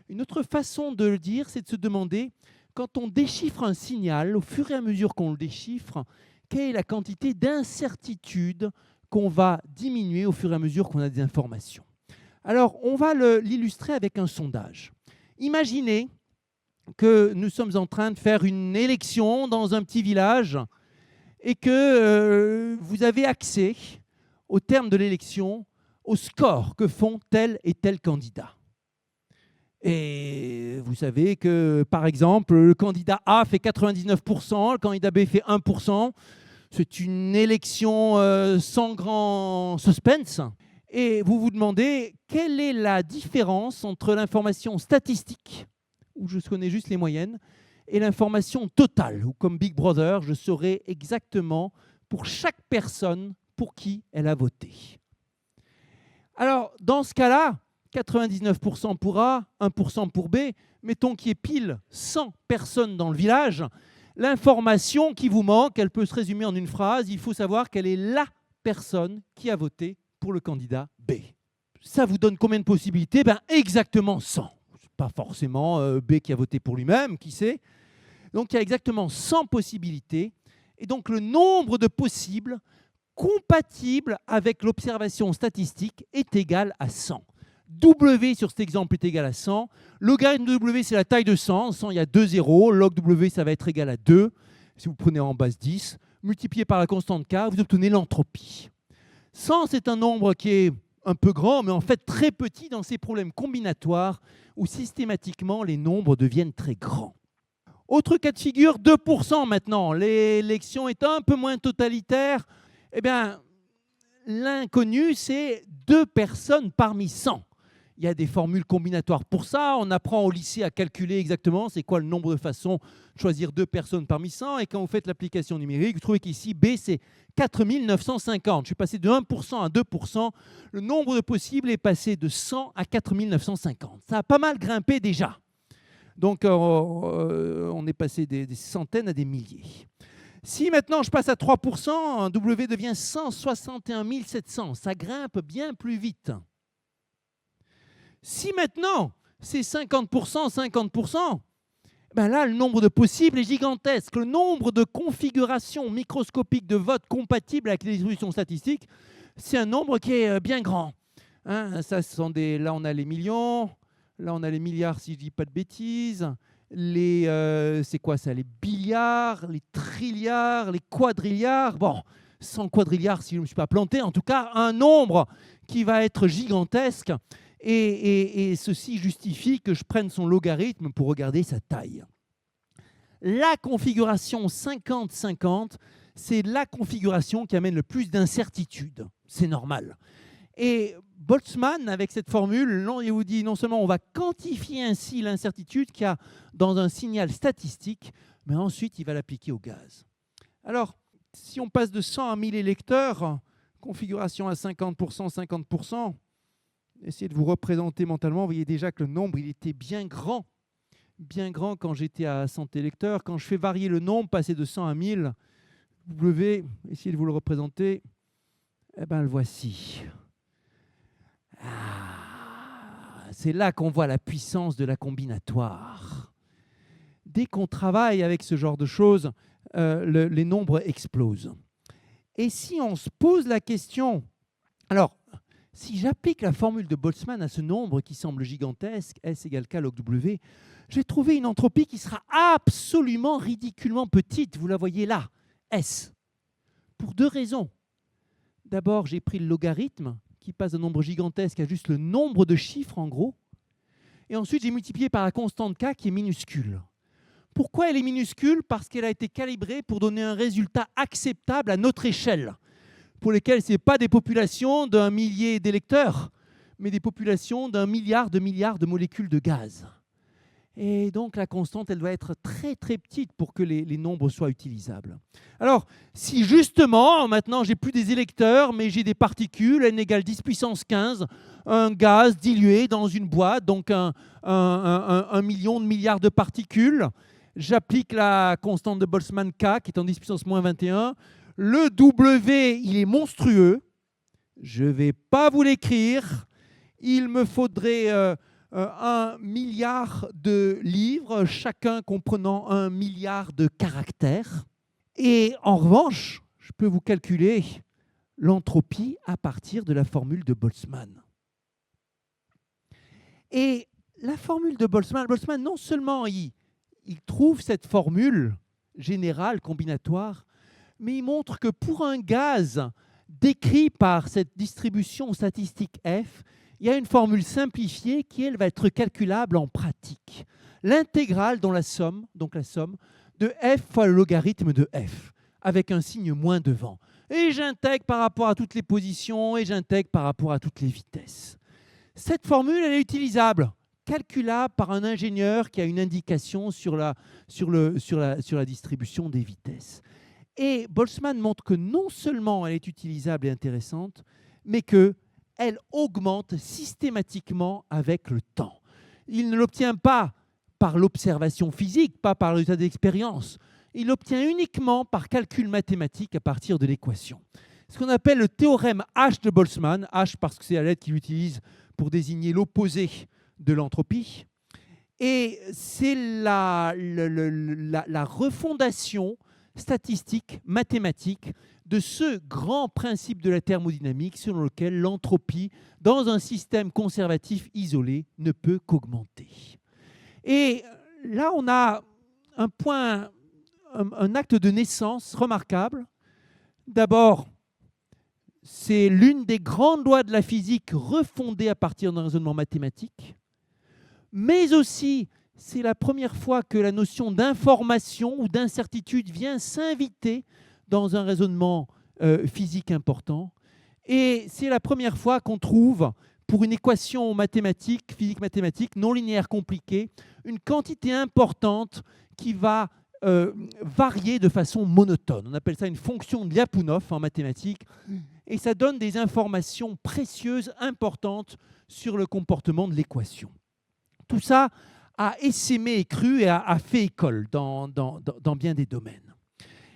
Une autre façon de le dire, c'est de se demander, quand on déchiffre un signal, au fur et à mesure qu'on le déchiffre, quelle est la quantité d'incertitude qu'on va diminuer au fur et à mesure qu'on a des informations. Alors, on va l'illustrer avec un sondage. Imaginez que nous sommes en train de faire une élection dans un petit village et que vous avez accès, au terme de l'élection, au score que font tel et tel candidat. Et vous savez que, par exemple, le candidat A fait 99%, le candidat B fait 1%. C'est une élection sans grand suspense. Et vous vous demandez quelle est la différence entre l'information statistique, où je connais juste les moyennes, et l'information totale, où comme Big Brother, je saurai exactement pour chaque personne pour qui elle a voté. Alors, dans ce cas-là, 99% pour A, 1% pour B, mettons qu'il y ait pile 100 personnes dans le village, l'information qui vous manque, elle peut se résumer en une phrase, il faut savoir quelle est la personne qui a voté pour le candidat B. Ça vous donne combien de possibilités? Exactement 100. Pas forcément B qui a voté pour lui-même, qui sait. Donc il y a exactement 100 possibilités. Et donc le nombre de possibles compatibles avec l'observation statistique est égal à 100. W sur cet exemple est égal à 100. Logarithme de W, c'est la taille de 100. 100, il y a 2 zéros. Log W, ça va être égal à 2. Si vous prenez en base 10, multiplié par la constante K, vous obtenez l'entropie. 100, c'est un nombre qui est un peu grand, mais en fait très petit dans ces problèmes combinatoires où systématiquement les nombres deviennent très grands. Autre cas de figure, 2% maintenant. L'élection est un peu moins totalitaire. Eh bien, l'inconnu, c'est 2 personnes parmi 100. Il y a des formules combinatoires pour ça. On apprend au lycée à calculer exactement c'est quoi le nombre de façons de choisir 2 personnes parmi 100. Et quand vous faites l'application numérique, vous trouvez qu'ici, B, c'est 4950. Je suis passé de 1% à 2%. Le nombre de possibles est passé de 100 à 4950. Ça a pas mal grimpé déjà. Donc, on est passé des centaines à des milliers. Si maintenant je passe à 3%, W devient 161 700. Ça grimpe bien plus vite. Si maintenant c'est 50%, 50%, ben là, le nombre de possibles est gigantesque. Le nombre de configurations microscopiques de votes compatibles avec les distributions statistiques, c'est un nombre qui est bien grand. Hein, ça, là, on a les millions. Là, on a les milliards, si je ne dis pas de bêtises. C'est quoi ça? Les billiards, les trilliards, les quadrilliards. Bon, 100 quadrilliards, si je ne me suis pas planté. En tout cas, un nombre qui va être gigantesque. Et ceci justifie que je prenne son logarithme pour regarder sa taille. La configuration 50-50, c'est la configuration qui amène le plus d'incertitude. C'est normal. Et Boltzmann, avec cette formule, il vous dit non seulement on va quantifier ainsi l'incertitude qu'il y a dans un signal statistique, mais ensuite il va l'appliquer au gaz. Alors, si on passe de 100 à 1000 électeurs, configuration à 50%, 50%, essayez de vous représenter mentalement, vous voyez déjà que le nombre il était bien grand quand j'étais à 100 électeurs. Quand je fais varier le nombre, passer de 100 à 1000, W, essayez de vous le représenter, eh bien le voici. C'est là qu'on voit la puissance de la combinatoire. Dès qu'on travaille avec ce genre de choses, les nombres explosent. Et si on se pose la question, alors, si j'applique la formule de Boltzmann à ce nombre qui semble gigantesque, S égale K log W, je vais trouver une entropie qui sera absolument ridiculement petite. Vous la voyez là, S. Pour 2 raisons. D'abord, j'ai pris le logarithme qui passe d'un nombre gigantesque à juste le nombre de chiffres en gros. Et ensuite, j'ai multiplié par la constante K qui est minuscule. Pourquoi elle est minuscule? Parce qu'elle a été calibrée pour donner un résultat acceptable à notre échelle, pour lesquelles ce n'est pas des populations d'un millier d'électeurs, mais des populations d'un milliard de molécules de gaz. Et donc la constante, elle doit être très très petite pour que les nombres soient utilisables. Alors, si justement, maintenant, j'ai plus des électeurs, mais j'ai des particules, n égale 10 puissance 15, un gaz dilué dans une boîte, donc un million de milliards de particules, j'applique la constante de Boltzmann K, qui est en 10 puissance moins 21, le W, il est monstrueux, je ne vais pas vous l'écrire, il me faudrait 1 milliard de livres, chacun comprenant 1 milliard de caractères. Et en revanche, je peux vous calculer l'entropie à partir de la formule de Boltzmann. Et la formule de Boltzmann, non seulement il trouve cette formule générale, combinatoire, mais il montre que pour un gaz décrit par cette distribution statistique F, il y a une formule simplifiée qui, elle, va être calculable en pratique. L'intégrale dans la somme, donc la somme, de F fois le logarithme de F, avec un signe moins devant. Et j'intègre par rapport à toutes les positions, et j'intègre par rapport à toutes les vitesses. Cette formule, elle est utilisable, calculable par un ingénieur qui a une indication sur la distribution des vitesses. Et Boltzmann montre que non seulement elle est utilisable et intéressante, mais qu'elle augmente systématiquement avec le temps. Il ne l'obtient pas par l'observation physique, pas par le résultat d'expérience. Il l'obtient uniquement par calcul mathématique à partir de l'équation. Ce qu'on appelle le théorème H de Boltzmann, H parce que c'est la lettre qu'il utilise pour désigner l'opposé de l'entropie. Et c'est la refondation statistique, mathématique, de ce grand principe de la thermodynamique selon lequel l'entropie, dans un système conservatif isolé, ne peut qu'augmenter. Et là, on a un acte de naissance remarquable. D'abord, c'est l'une des grandes lois de la physique refondée à partir d'un raisonnement mathématique, mais aussi c'est la première fois que la notion d'information ou d'incertitude vient s'inviter dans un raisonnement physique important. Et c'est la première fois qu'on trouve, pour une équation mathématique, physique mathématique, non linéaire compliquée, une quantité importante qui va varier de façon monotone. On appelle ça une fonction de Lyapunov en mathématiques. Et ça donne des informations précieuses, importantes sur le comportement de l'équation. Tout ça a essaimé et cru et a fait école dans bien des domaines.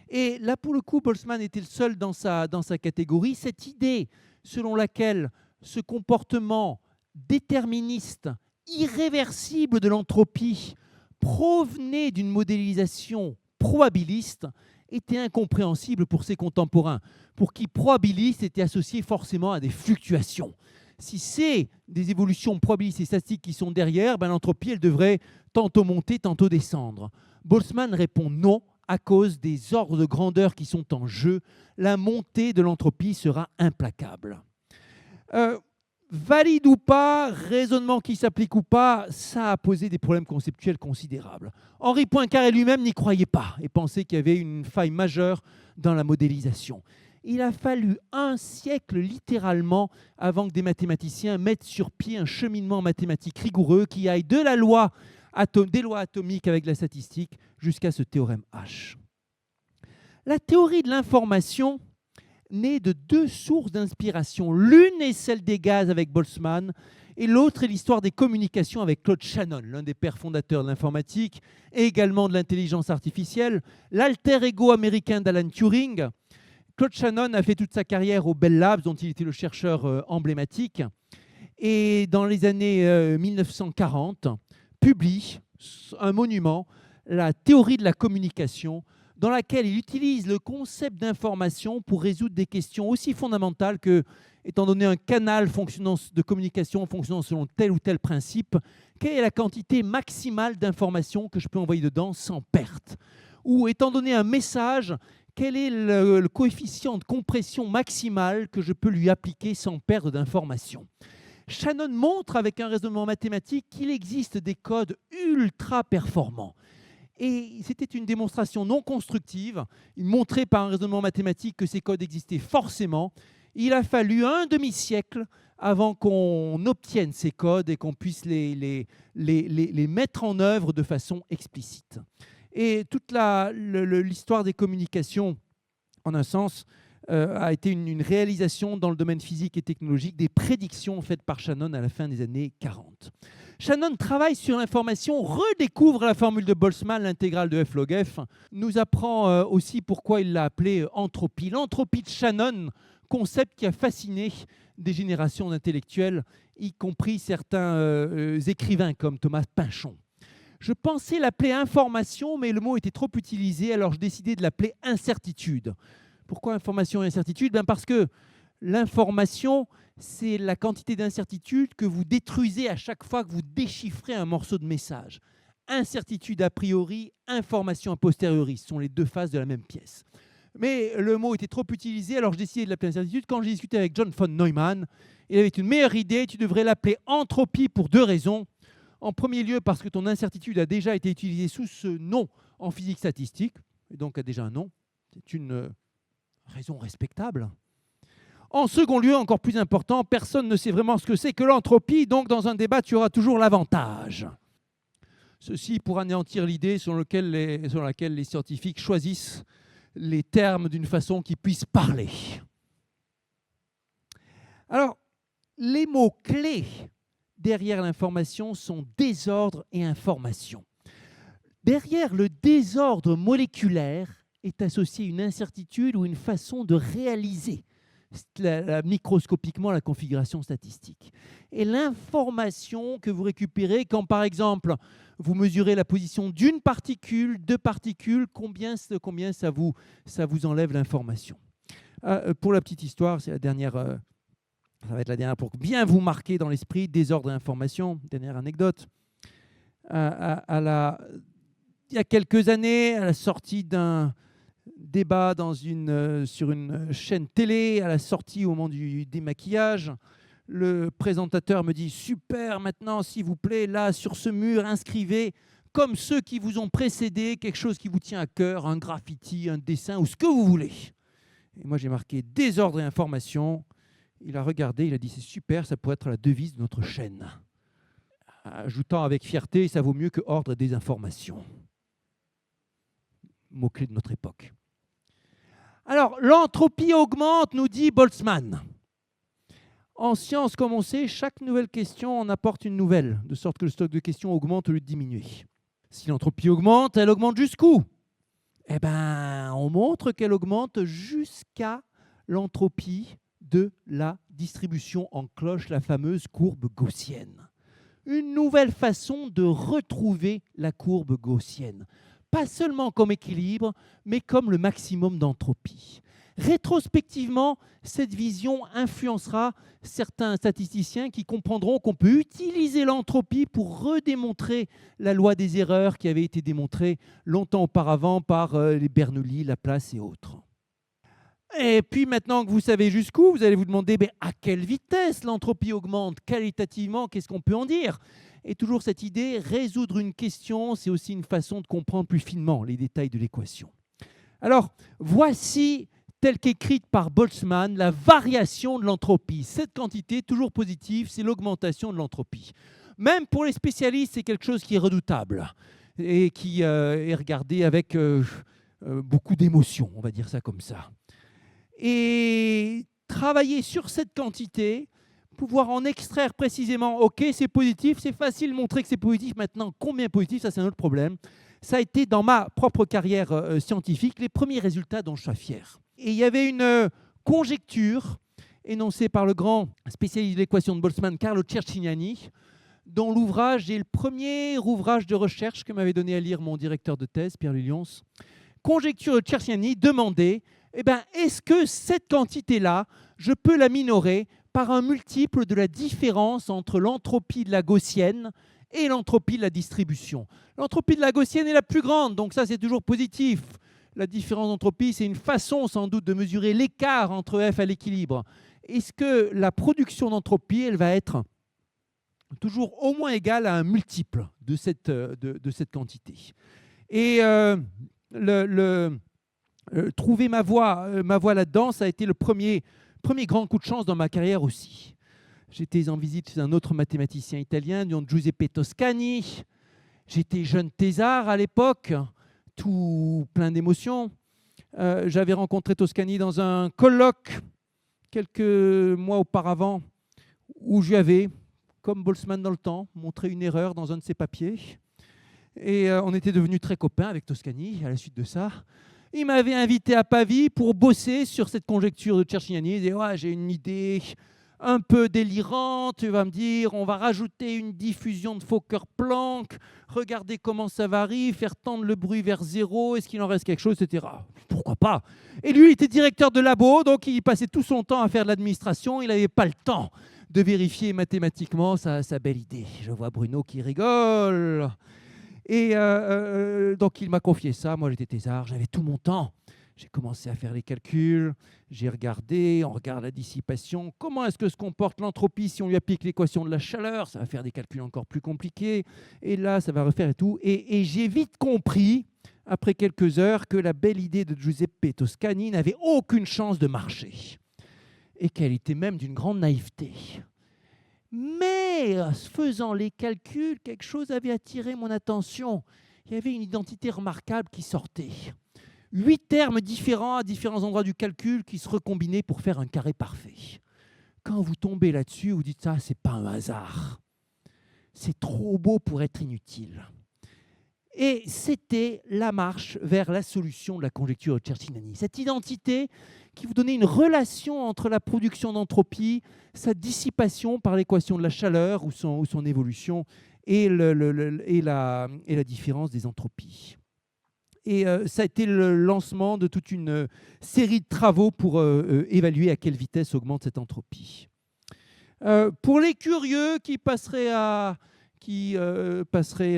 Et là, pour le coup, Boltzmann était le seul dans sa catégorie. Cette idée selon laquelle ce comportement déterministe, irréversible de l'entropie provenait d'une modélisation probabiliste était incompréhensible pour ses contemporains, pour qui probabiliste était associé forcément à des fluctuations. Si c'est des évolutions probabilistes et statistiques qui sont derrière, l'entropie, elle devrait tantôt monter, tantôt descendre. Boltzmann répond non, à cause des ordres de grandeur qui sont en jeu. La montée de l'entropie sera implacable. Valide ou pas, raisonnement qui s'applique ou pas, ça a posé des problèmes conceptuels considérables. Henri Poincaré lui-même n'y croyait pas et pensait qu'il y avait une faille majeure dans la modélisation. Il a fallu un siècle littéralement avant que des mathématiciens mettent sur pied un cheminement mathématique rigoureux qui aille de la loi des lois atomiques avec la statistique jusqu'à ce théorème H. La théorie de l'information naît de deux sources d'inspiration. L'une est celle des gaz avec Boltzmann et l'autre est l'histoire des communications avec Claude Shannon, l'un des pères fondateurs de l'informatique et également de l'intelligence artificielle, l'alter ego américain d'Alan Turing. Claude Shannon a fait toute sa carrière au Bell Labs, dont il était le chercheur emblématique, et dans les années 1940, publie un monument, la théorie de la communication, dans laquelle il utilise le concept d'information pour résoudre des questions aussi fondamentales que, étant donné un canal de communication fonctionnant selon tel ou tel principe, quelle est la quantité maximale d'informations que je peux envoyer dedans sans perte? Ou, étant donné un message, quel est le coefficient de compression maximal que je peux lui appliquer sans perdre d'informations? Shannon montre avec un raisonnement mathématique qu'il existe des codes ultra performants. Et c'était une démonstration non constructive. Il montrait par un raisonnement mathématique que ces codes existaient forcément. Il a fallu un demi-siècle avant qu'on obtienne ces codes et qu'on puisse les mettre en œuvre de façon explicite. Et toute l'histoire des communications, en un sens, a été une réalisation dans le domaine physique et technologique des prédictions faites par Shannon à la fin des années 40. Shannon travaille sur l'information, redécouvre la formule de Boltzmann, l'intégrale de f log f, nous apprend aussi pourquoi il l'a appelée entropie. L'entropie de Shannon, concept qui a fasciné des générations d'intellectuels, y compris certains écrivains comme Thomas Pynchon. Je pensais l'appeler information, mais le mot était trop utilisé, alors je décidai de l'appeler incertitude. Pourquoi information et incertitude? Parce que l'information, c'est la quantité d'incertitude que vous détruisez à chaque fois que vous déchiffrez un morceau de message. Incertitude a priori, information a posteriori, ce sont les deux faces de la même pièce. Mais le mot était trop utilisé, alors je décidai de l'appeler incertitude. Quand j'ai discuté avec John von Neumann, il avait une meilleure idée, tu devrais l'appeler entropie pour deux raisons. En premier lieu, parce que ton incertitude a déjà été utilisée sous ce nom en physique statistique, et donc a déjà un nom. C'est une raison respectable. En second lieu, encore plus important, personne ne sait vraiment ce que c'est que l'entropie, donc dans un débat, tu auras toujours l'avantage. Ceci pour anéantir l'idée selon laquelle les scientifiques choisissent les termes d'une façon qui puisse parler. Alors, les mots-clés derrière l'information sont désordre et information. Derrière le désordre moléculaire est associée une incertitude ou une façon de réaliser microscopiquement la configuration statistique. Et l'information que vous récupérez quand, par exemple, vous mesurez la position d'une particule, deux particules, combien ça vous enlève l'information. Pour la petite histoire, c'est la dernière, ça va être la dernière pour bien vous marquer dans l'esprit, désordre et information. Dernière anecdote. Il y a quelques années, à la sortie d'un débat sur une chaîne télé, à la sortie au moment du démaquillage, le présentateur me dit « Super, maintenant, s'il vous plaît, là, sur ce mur, inscrivez comme ceux qui vous ont précédé, quelque chose qui vous tient à cœur, un graffiti, un dessin ou ce que vous voulez. Et moi, j'ai marqué désordre et information. Il a regardé, il a dit c'est super, ça pourrait être la devise de notre chaîne. Ajoutant avec fierté, ça vaut mieux que ordre et désinformation. Mot-clé de notre époque. Alors, l'entropie augmente, nous dit Boltzmann. En science, comme on sait, chaque nouvelle question en apporte une nouvelle, de sorte que le stock de questions augmente au lieu de diminuer. Si l'entropie augmente, elle augmente jusqu'où? Eh bien, on montre qu'elle augmente jusqu'à l'entropie de la distribution en cloche, la fameuse courbe gaussienne. Une nouvelle façon de retrouver la courbe gaussienne. Pas seulement comme équilibre, mais comme le maximum d'entropie. Rétrospectivement, cette vision influencera certains statisticiens qui comprendront qu'on peut utiliser l'entropie pour redémontrer la loi des erreurs qui avait été démontrée longtemps auparavant par les Bernoulli, Laplace et autres. Et puis maintenant que vous savez jusqu'où, vous allez vous demander à quelle vitesse l'entropie augmente qualitativement, qu'est-ce qu'on peut en dire? Et toujours cette idée, résoudre une question, c'est aussi une façon de comprendre plus finement les détails de l'équation. Alors, voici, telle qu'écrite par Boltzmann, la variation de l'entropie. Cette quantité, toujours positive, c'est l'augmentation de l'entropie. Même pour les spécialistes, c'est quelque chose qui est redoutable et qui est regardé avec beaucoup d'émotion, on va dire ça comme ça. Et travailler sur cette quantité, pouvoir en extraire précisément, ok, c'est positif, c'est facile de montrer que c'est positif. Maintenant, combien positif, ça c'est un autre problème. Ça a été dans ma propre carrière scientifique les premiers résultats dont je suis fier. Et il y avait une conjecture énoncée par le grand spécialiste de l'équation de Boltzmann, Carlo Cercignani, dont l'ouvrage est le premier ouvrage de recherche que m'avait donné à lire mon directeur de thèse, Pierre-Louis Lyons. Conjecture de Cercignani demandait, est-ce que cette quantité-là, je peux la minorer par un multiple de la différence entre l'entropie de la gaussienne et l'entropie de la distribution. L'entropie de la gaussienne est la plus grande, donc ça c'est toujours positif. La différence d'entropie, c'est une façon sans doute de mesurer l'écart entre F à l'équilibre. Est-ce que la production d'entropie, elle va être toujours au moins égale à un multiple de cette quantité? Et trouver ma voie là-dedans, ça a été le premier grand coup de chance dans ma carrière aussi. J'étais en visite chez un autre mathématicien italien, Giuseppe Toscani. J'étais jeune thésard à l'époque, tout plein d'émotions. J'avais rencontré Toscani dans un colloque quelques mois auparavant où je lui avais, comme Boltzmann dans le temps, montré une erreur dans un de ses papiers. Et on était devenus très copains avec Toscani à la suite de ça. Il m'avait invité à Pavie pour bosser sur cette conjecture de Cercignani. Il disait ouais, j'ai une idée un peu délirante, tu vas me dire, on va rajouter une diffusion de Fokker-Planck, regardez comment ça varie, faire tendre le bruit vers zéro, est-ce qu'il en reste quelque chose, etc. Pourquoi pas? Et lui, il était directeur de labo, donc il passait tout son temps à faire de l'administration, il n'avait pas le temps de vérifier mathématiquement sa belle idée. Je vois Bruno qui rigole. Et donc il m'a confié ça, moi j'étais thésard, j'avais tout mon temps. J'ai commencé à faire les calculs, j'ai regardé, on regarde la dissipation, comment est-ce que se comporte l'entropie si on lui applique l'équation de la chaleur, ça va faire des calculs encore plus compliqués, et là ça va refaire et tout. Et j'ai vite compris, après quelques heures, que la belle idée de Giuseppe Toscani n'avait aucune chance de marcher, et qu'elle était même d'une grande naïveté. Mais, faisant les calculs, quelque chose avait attiré mon attention. Il y avait une identité remarquable qui sortait. 8 termes différents à différents endroits du calcul qui se recombinaient pour faire un carré parfait. Quand vous tombez là-dessus, vous dites ça, c'est pas un hasard. C'est trop beau pour être inutile. Et c'était la marche vers la solution de la conjecture de Cercignani. Cette identité qui vous donnait une relation entre la production d'entropie, sa dissipation par l'équation de la chaleur ou son évolution et la différence des entropies. Et ça a été le lancement de toute une série de travaux pour évaluer à quelle vitesse augmente cette entropie. Pour les curieux qui passeraient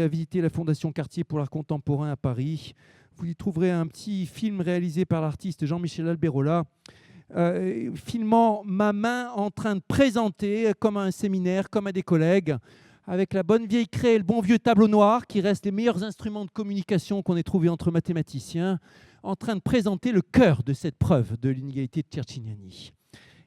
visiter la Fondation Cartier pour l'art contemporain à Paris, vous y trouverez un petit film réalisé par l'artiste Jean-Michel Alberola, filmant ma main en train de présenter, comme à un séminaire, comme à des collègues, avec la bonne vieille craie et le bon vieux tableau noir, qui restent les meilleurs instruments de communication qu'on ait trouvés entre mathématiciens, en train de présenter le cœur de cette preuve de l'inégalité de Cecchiniani.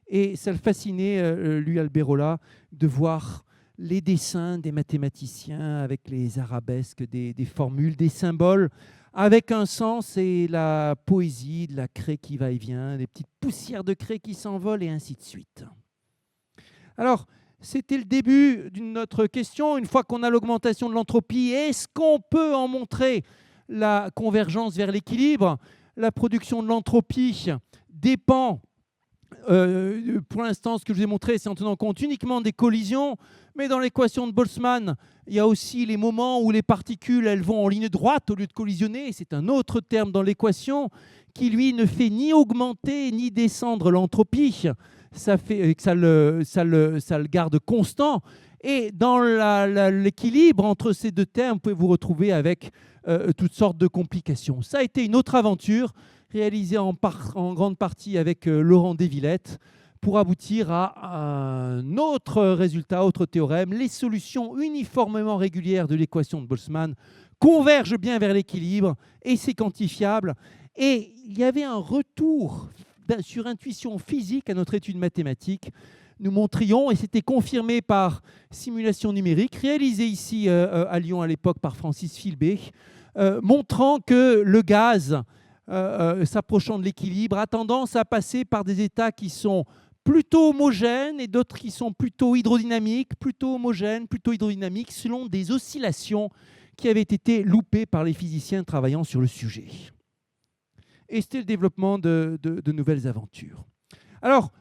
Et ça le fascinait, lui, Alberola, de voir les dessins des mathématiciens avec les arabesques, des formules, des symboles, avec un sens, et la poésie de la craie qui va et vient, des petites poussières de craie qui s'envolent, et ainsi de suite. Alors, c'était le début de notre question. Une fois qu'on a l'augmentation de l'entropie, est-ce qu'on peut en montrer la convergence vers l'équilibre? La production de l'entropie dépend, pour l'instant, ce que je vous ai montré, c'est en tenant compte uniquement des collisions, mais dans l'équation de Boltzmann, il y a aussi les moments où les particules, elles vont en ligne droite au lieu de collisionner. C'est un autre terme dans l'équation qui, lui, ne fait ni augmenter ni descendre l'entropie. Ça fait que ça le garde constant. Et dans l'équilibre entre ces deux termes, vous pouvez vous retrouver avec toutes sortes de complications. Ça a été une autre aventure réalisée en grande partie avec Laurent Desvillettes pour aboutir à un autre résultat, autre théorème. Les solutions uniformément régulières de l'équation de Boltzmann convergent bien vers l'équilibre et c'est quantifiable. Et il y avait un retour sur intuition physique à notre étude mathématique. Nous montrions, et c'était confirmé par simulation numérique, réalisée ici à Lyon à l'époque par Francis Filbé, montrant que le gaz, s'approchant de l'équilibre, a tendance à passer par des états qui sont plutôt homogènes et d'autres qui sont plutôt hydrodynamiques, plutôt homogènes, plutôt hydrodynamiques, selon des oscillations qui avaient été loupées par les physiciens travaillant sur le sujet. Et c'était le développement de nouvelles aventures. Alors,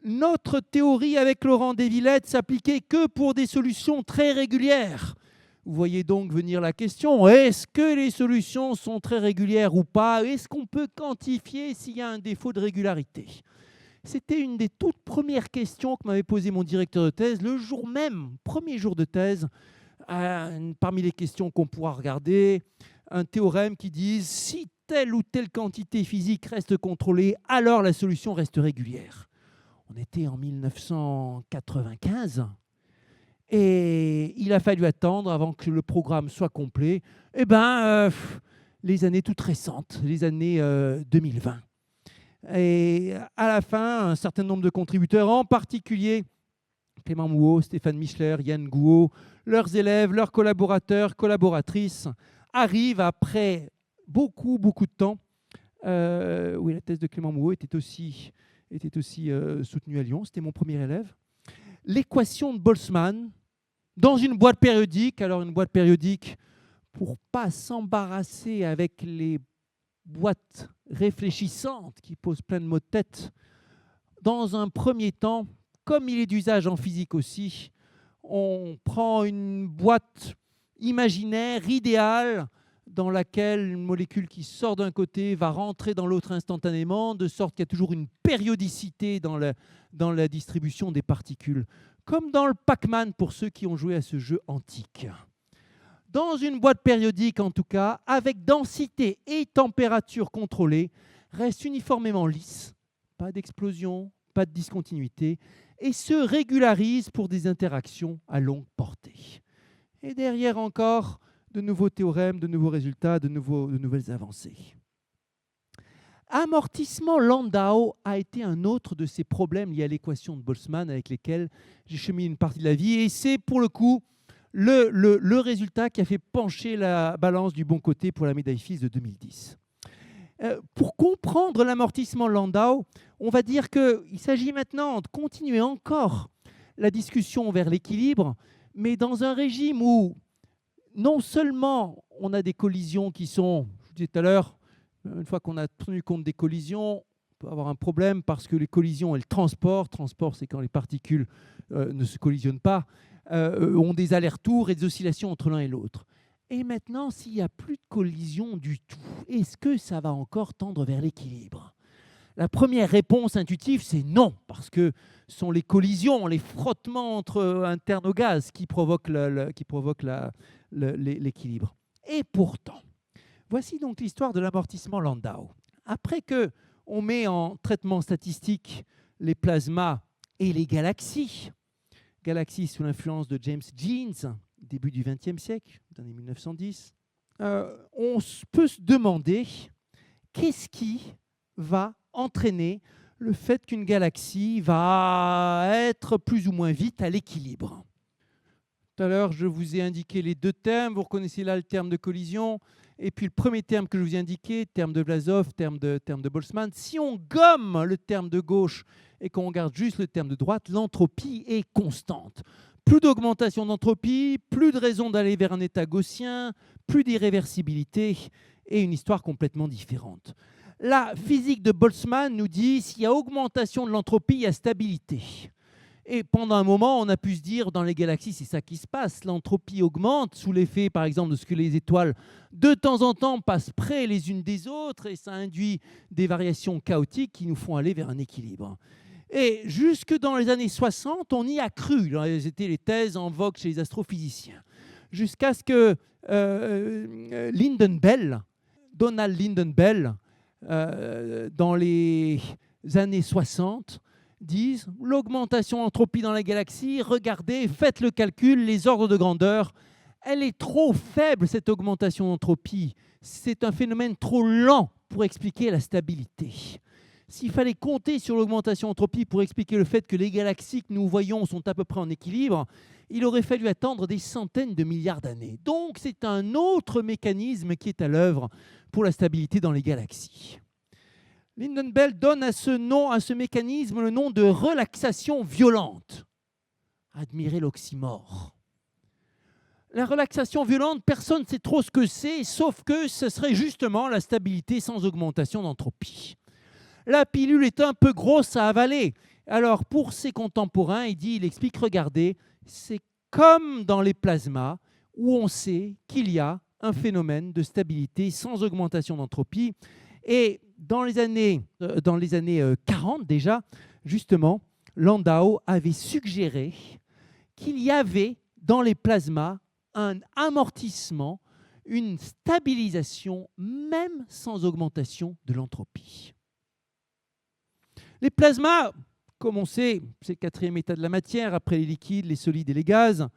notre théorie avec Laurent Desvillettes s'appliquait que pour des solutions très régulières. Vous voyez donc venir la question, est-ce que les solutions sont très régulières ou pas? Est-ce qu'on peut quantifier s'il y a un défaut de régularité? C'était une des toutes premières questions que m'avait posé mon directeur de thèse le jour même, premier jour de thèse. Parmi les questions qu'on pourra regarder, un théorème qui dise si telle ou telle quantité physique reste contrôlée, alors la solution reste régulière. On était en 1995 et il a fallu attendre avant que le programme soit complet. Les années toutes récentes, les années 2020. Et à la fin, un certain nombre de contributeurs, en particulier Clément Mouot, Stéphane Michler, Yann Gouault, leurs élèves, leurs collaborateurs, collaboratrices, arrivent après beaucoup de temps. Oui, la thèse de Clément Mouot était aussi soutenue à Lyon. C'était mon premier élève. L'équation de Boltzmann dans une boîte périodique. Alors une boîte périodique, pour ne pas s'embarrasser avec les boîtes réfléchissantes qui posent plein de maux de tête, dans un premier temps, comme il est d'usage en physique aussi, on prend une boîte imaginaire, idéale, dans laquelle une molécule qui sort d'un côté va rentrer dans l'autre instantanément, de sorte qu'il y a toujours une périodicité dans la distribution des particules, comme dans le Pac-Man pour ceux qui ont joué à ce jeu antique. Dans une boîte périodique, en tout cas, avec densité et température contrôlées, reste uniformément lisse, pas d'explosion, pas de discontinuité, et se régularise pour des interactions à longue portée. Et derrière encore, de nouveaux théorèmes, de nouveaux résultats, de nouvelles avancées. Amortissement Landau a été un autre de ces problèmes liés à l'équation de Boltzmann avec lesquels j'ai cheminé une partie de la vie, et c'est pour le coup le résultat qui a fait pencher la balance du bon côté pour la médaille Fields de 2010. Pour comprendre l'amortissement Landau, on va dire qu'il s'agit maintenant de continuer encore la discussion vers l'équilibre, mais dans un régime où non seulement on a des collisions qui sont, je vous disais tout à l'heure, une fois qu'on a tenu compte des collisions, on peut avoir un problème parce que les collisions, elles transportent. Transport, c'est quand les particules ne se collisionnent pas, ont des allers-retours et des oscillations entre l'un et l'autre. Et maintenant, s'il n'y a plus de collision du tout, est-ce que ça va encore tendre vers l'équilibre? La première réponse intuitive, c'est non, parce que ce sont les collisions, les frottements internes au gaz qui provoquent l'équilibre. Et pourtant, voici donc l'histoire de l'amortissement Landau. Après qu'on met en traitement statistique les plasmas et les galaxies, galaxie sous l'influence de James Jeans, début du XXe siècle, dans les 1910, on peut se demander qu'est-ce qui va entraîner le fait qu'une galaxie va être plus ou moins vite à l'équilibre. Tout à l'heure, je vous ai indiqué les deux termes. Vous reconnaissez là le terme de collision. Et puis le premier terme que je vous ai indiqué, terme de Vlasov, terme de Boltzmann. Si on gomme le terme de gauche et qu'on garde juste le terme de droite, l'entropie est constante. Plus d'augmentation d'entropie, plus de raison d'aller vers un état gaussien, plus d'irréversibilité et une histoire complètement différente. La physique de Boltzmann nous dit s'il y a augmentation de l'entropie, il y a stabilité. Et pendant un moment, on a pu se dire, dans les galaxies, c'est ça qui se passe. L'entropie augmente sous l'effet, par exemple, de ce que les étoiles, de temps en temps, passent près les unes des autres, et ça induit des variations chaotiques qui nous font aller vers un équilibre. Et jusque dans les années 60, on y a cru. C'était les thèses en vogue chez les astrophysiciens. Jusqu'à ce que Donald Lynden Bell, dans les années 60, disent l'augmentation d'entropie dans la galaxie, regardez, faites le calcul, les ordres de grandeur, elle est trop faible cette augmentation d'entropie. C'est un phénomène trop lent pour expliquer la stabilité. S'il fallait compter sur l'augmentation d'entropie pour expliquer le fait que les galaxies que nous voyons sont à peu près en équilibre, il aurait fallu attendre des centaines de milliards d'années. Donc c'est un autre mécanisme qui est à l'œuvre pour la stabilité dans les galaxies. Lynden Bell donne à ce mécanisme le nom de relaxation violente. Admirez l'oxymore. La relaxation violente, personne ne sait trop ce que c'est, sauf que ce serait justement la stabilité sans augmentation d'entropie. La pilule est un peu grosse à avaler. Alors, pour ses contemporains, il explique, regardez, c'est comme dans les plasmas, où on sait qu'il y a un phénomène de stabilité sans augmentation d'entropie. Et dans les années 40 déjà, justement, Landau avait suggéré qu'il y avait dans les plasmas un amortissement, une stabilisation, même sans augmentation de l'entropie. Les plasmas, comme on sait, c'est le quatrième état de la matière, après les liquides, les solides et les gaz.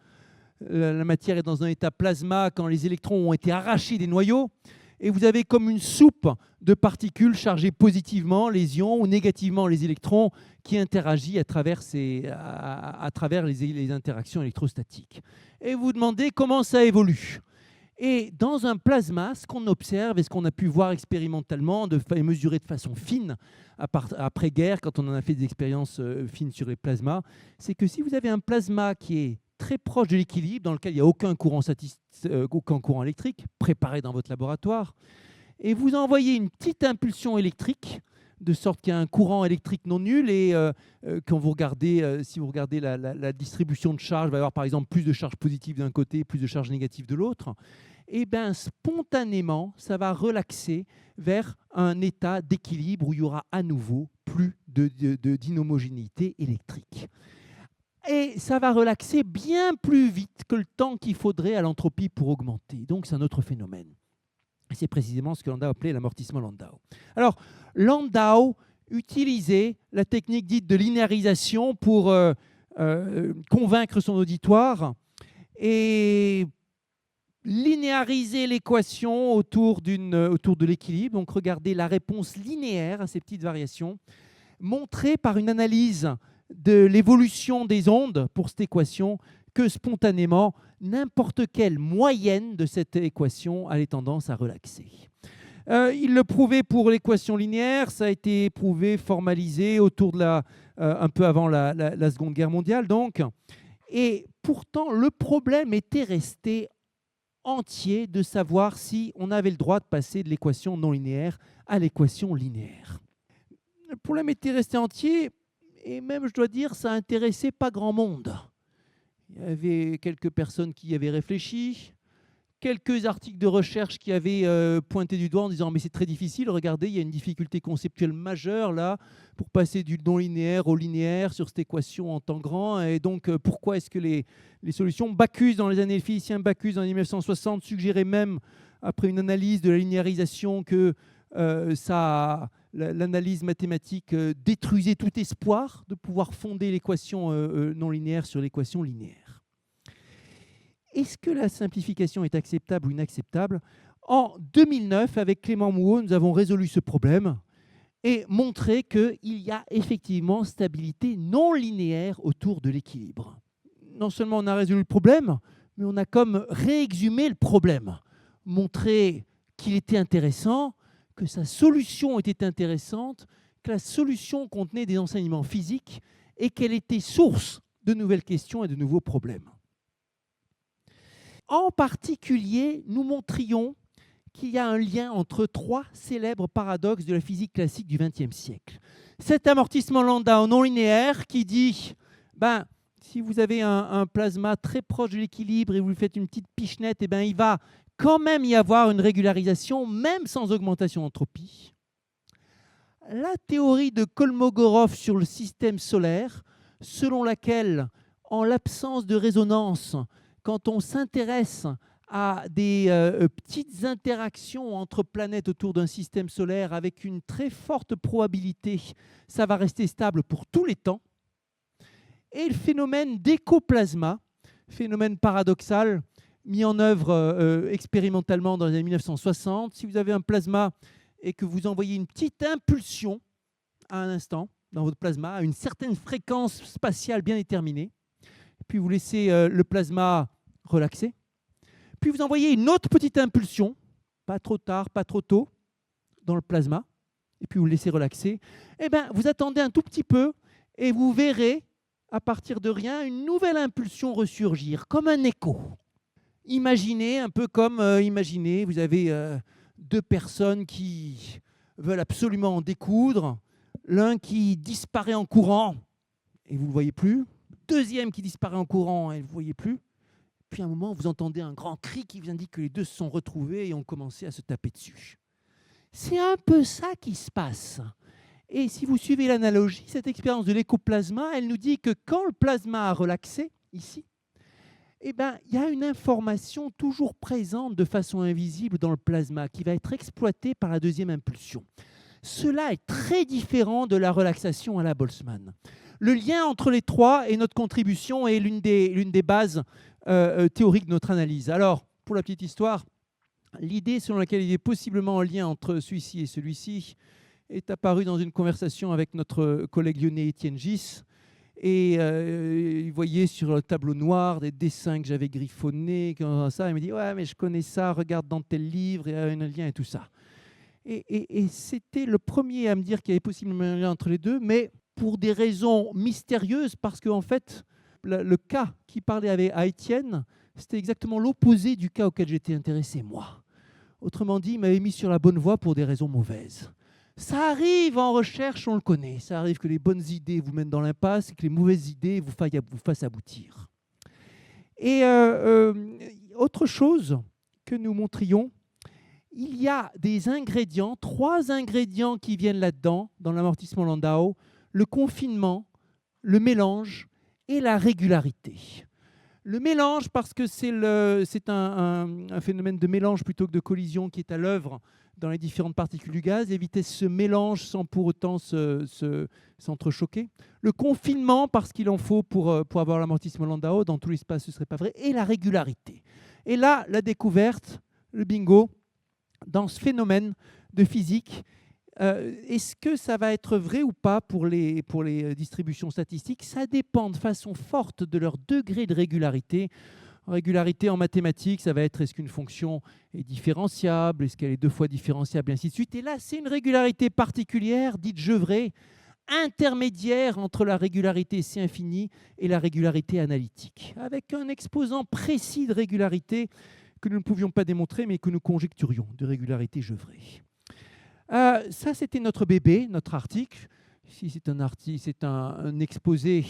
La matière est dans un état plasma quand les électrons ont été arrachés des noyaux. Et vous avez comme une soupe de particules chargées positivement les ions ou négativement les électrons qui interagissent à travers les interactions électrostatiques. Et vous vous demandez comment ça évolue. Et dans un plasma, ce qu'on observe et ce qu'on a pu voir expérimentalement et mesurer de façon fine après-guerre, quand on en a fait des expériences fines sur les plasmas, c'est que si vous avez un plasma qui est très proche de l'équilibre, dans lequel il n'y a aucun courant électrique préparé dans votre laboratoire, et vous envoyez une petite impulsion électrique, de sorte qu'il y a un courant électrique non nul, et quand vous regardez, si vous regardez la distribution de charge, il va y avoir par exemple plus de charges positives d'un côté, plus de charges négatives de l'autre, et bien spontanément, ça va relaxer vers un état d'équilibre où il y aura à nouveau plus d'inhomogénéité électrique. Et ça va relaxer bien plus vite que le temps qu'il faudrait à l'entropie pour augmenter. Donc, c'est un autre phénomène. Et c'est précisément ce que Landau appelait l'amortissement Landau. Alors, Landau utilisait la technique dite de linéarisation pour convaincre son auditoire et linéariser l'équation autour de l'équilibre. Donc, regardez la réponse linéaire à ces petites variations, montrée par une analyse de l'évolution des ondes pour cette équation, que spontanément, n'importe quelle moyenne de cette équation a tendance à relaxer. Il le prouvait pour l'équation linéaire, ça a été prouvé, formalisé autour de un peu avant la Seconde Guerre mondiale. Donc. Et pourtant, le problème était resté entier de savoir si on avait le droit de passer de l'équation non linéaire à l'équation linéaire. Le problème était resté entier. Et même, je dois dire, ça n'intéressait pas grand monde. Il y avait quelques personnes qui y avaient réfléchi, quelques articles de recherche qui avaient pointé du doigt en disant « mais c'est très difficile, regardez, il y a une difficulté conceptuelle majeure là pour passer du non linéaire au linéaire sur cette équation en temps grand. Et donc, pourquoi est-ce que les solutions… » Backus, dans les années, le physicien Backus, dans les 1960, suggérait même, après une analyse de la linéarisation, que l'analyse mathématique détruisait tout espoir de pouvoir fonder l'équation non linéaire sur l'équation linéaire. Est-ce que la simplification est acceptable ou inacceptable? En 2009, avec Clément Mouot, nous avons résolu ce problème et montré qu'il y a effectivement stabilité non linéaire autour de l'équilibre. Non seulement on a résolu le problème, mais on a comme réexhumé le problème, montré qu'il était intéressant, que sa solution était intéressante, que la solution contenait des enseignements physiques et qu'elle était source de nouvelles questions et de nouveaux problèmes. En particulier, nous montrions qu'il y a un lien entre 3 célèbres paradoxes de la physique classique du XXe siècle. Cet amortissement Landau non linéaire qui dit si vous avez un plasma très proche de l'équilibre et vous lui faites une petite pichenette, il va quand même y avoir une régularisation, même sans augmentation d'entropie. La théorie de Kolmogorov sur le système solaire, selon laquelle, en l'absence de résonance, quand on s'intéresse à des petites interactions entre planètes autour d'un système solaire avec une très forte probabilité, ça va rester stable pour tous les temps. Et le phénomène d'écoplasma, phénomène paradoxal, mis en œuvre expérimentalement dans les années 1960. Si vous avez un plasma et que vous envoyez une petite impulsion à un instant dans votre plasma, à une certaine fréquence spatiale bien déterminée, puis vous laissez le plasma relaxer, puis vous envoyez une autre petite impulsion, pas trop tard, pas trop tôt, dans le plasma, et puis vous le laissez relaxer, vous attendez un tout petit peu et vous verrez, à partir de rien, une nouvelle impulsion ressurgir, comme un écho. Imaginez, un peu comme, vous avez 2 personnes qui veulent absolument en découdre, l'un qui disparaît en courant, et vous ne le voyez plus, deuxième qui disparaît en courant, et vous ne le voyez plus. Puis à un moment, vous entendez un grand cri qui vous indique que les 2 se sont retrouvés et ont commencé à se taper dessus. C'est un peu ça qui se passe. Et si vous suivez l'analogie, cette expérience de l'écoplasma, elle nous dit que quand le plasma a relaxé, ici, il y a une information toujours présente de façon invisible dans le plasma qui va être exploitée par la deuxième impulsion. Cela est très différent de la relaxation à la Boltzmann. Le lien entre les 3 et notre contribution est l'une des bases théoriques de notre analyse. Alors, pour la petite histoire, l'idée selon laquelle il y a possiblement un lien entre celui-ci et celui-ci est apparue dans une conversation avec notre collègue lyonnais Étienne Gis. Et il voyait sur le tableau noir des dessins que j'avais griffonnés, comme ça. Il me dit « Ouais, mais je connais ça, regarde dans tel livre, il y a un lien et tout ça. » Et c'était le premier à me dire qu'il y avait possiblement un lien entre les deux, mais pour des raisons mystérieuses, parce qu'en fait, le cas qui parlait à Étienne, c'était exactement l'opposé du cas auquel j'étais intéressé, moi. Autrement dit, il m'avait mis sur la bonne voie pour des raisons mauvaises. Ça arrive en recherche, on le connaît. Ça arrive que les bonnes idées vous mènent dans l'impasse et que les mauvaises idées vous fassent aboutir. Et autre chose que nous montrions, il y a des ingrédients, 3 ingrédients qui viennent là-dedans, dans l'amortissement Landau, le confinement, le mélange et la régularité. Le mélange, parce que c'est un phénomène de mélange plutôt que de collision qui est à l'œuvre dans les différentes particules du gaz. Les vitesses se mélangent sans pour autant s'entrechoquer. Le confinement, parce qu'il en faut pour avoir l'amortissement Landau. Dans tout l'espace, ce ne serait pas vrai. Et la régularité. Et là, la découverte, le bingo, dans ce phénomène de physique, est-ce que ça va être vrai ou pas pour les distributions statistiques? Ça dépend de façon forte de leur degré de régularité. Régularité en mathématiques, ça va être est-ce qu'une fonction est différenciable, est-ce qu'elle est 2 fois différenciable, et ainsi de suite. Et là, c'est une régularité particulière, dite Gevrey, intermédiaire entre la régularité C infini et la régularité analytique, avec un exposant précis de régularité que nous ne pouvions pas démontrer, mais que nous conjecturions, de régularité Gevrey. Ça, c'était notre bébé, notre article. Ici, c'est un exposé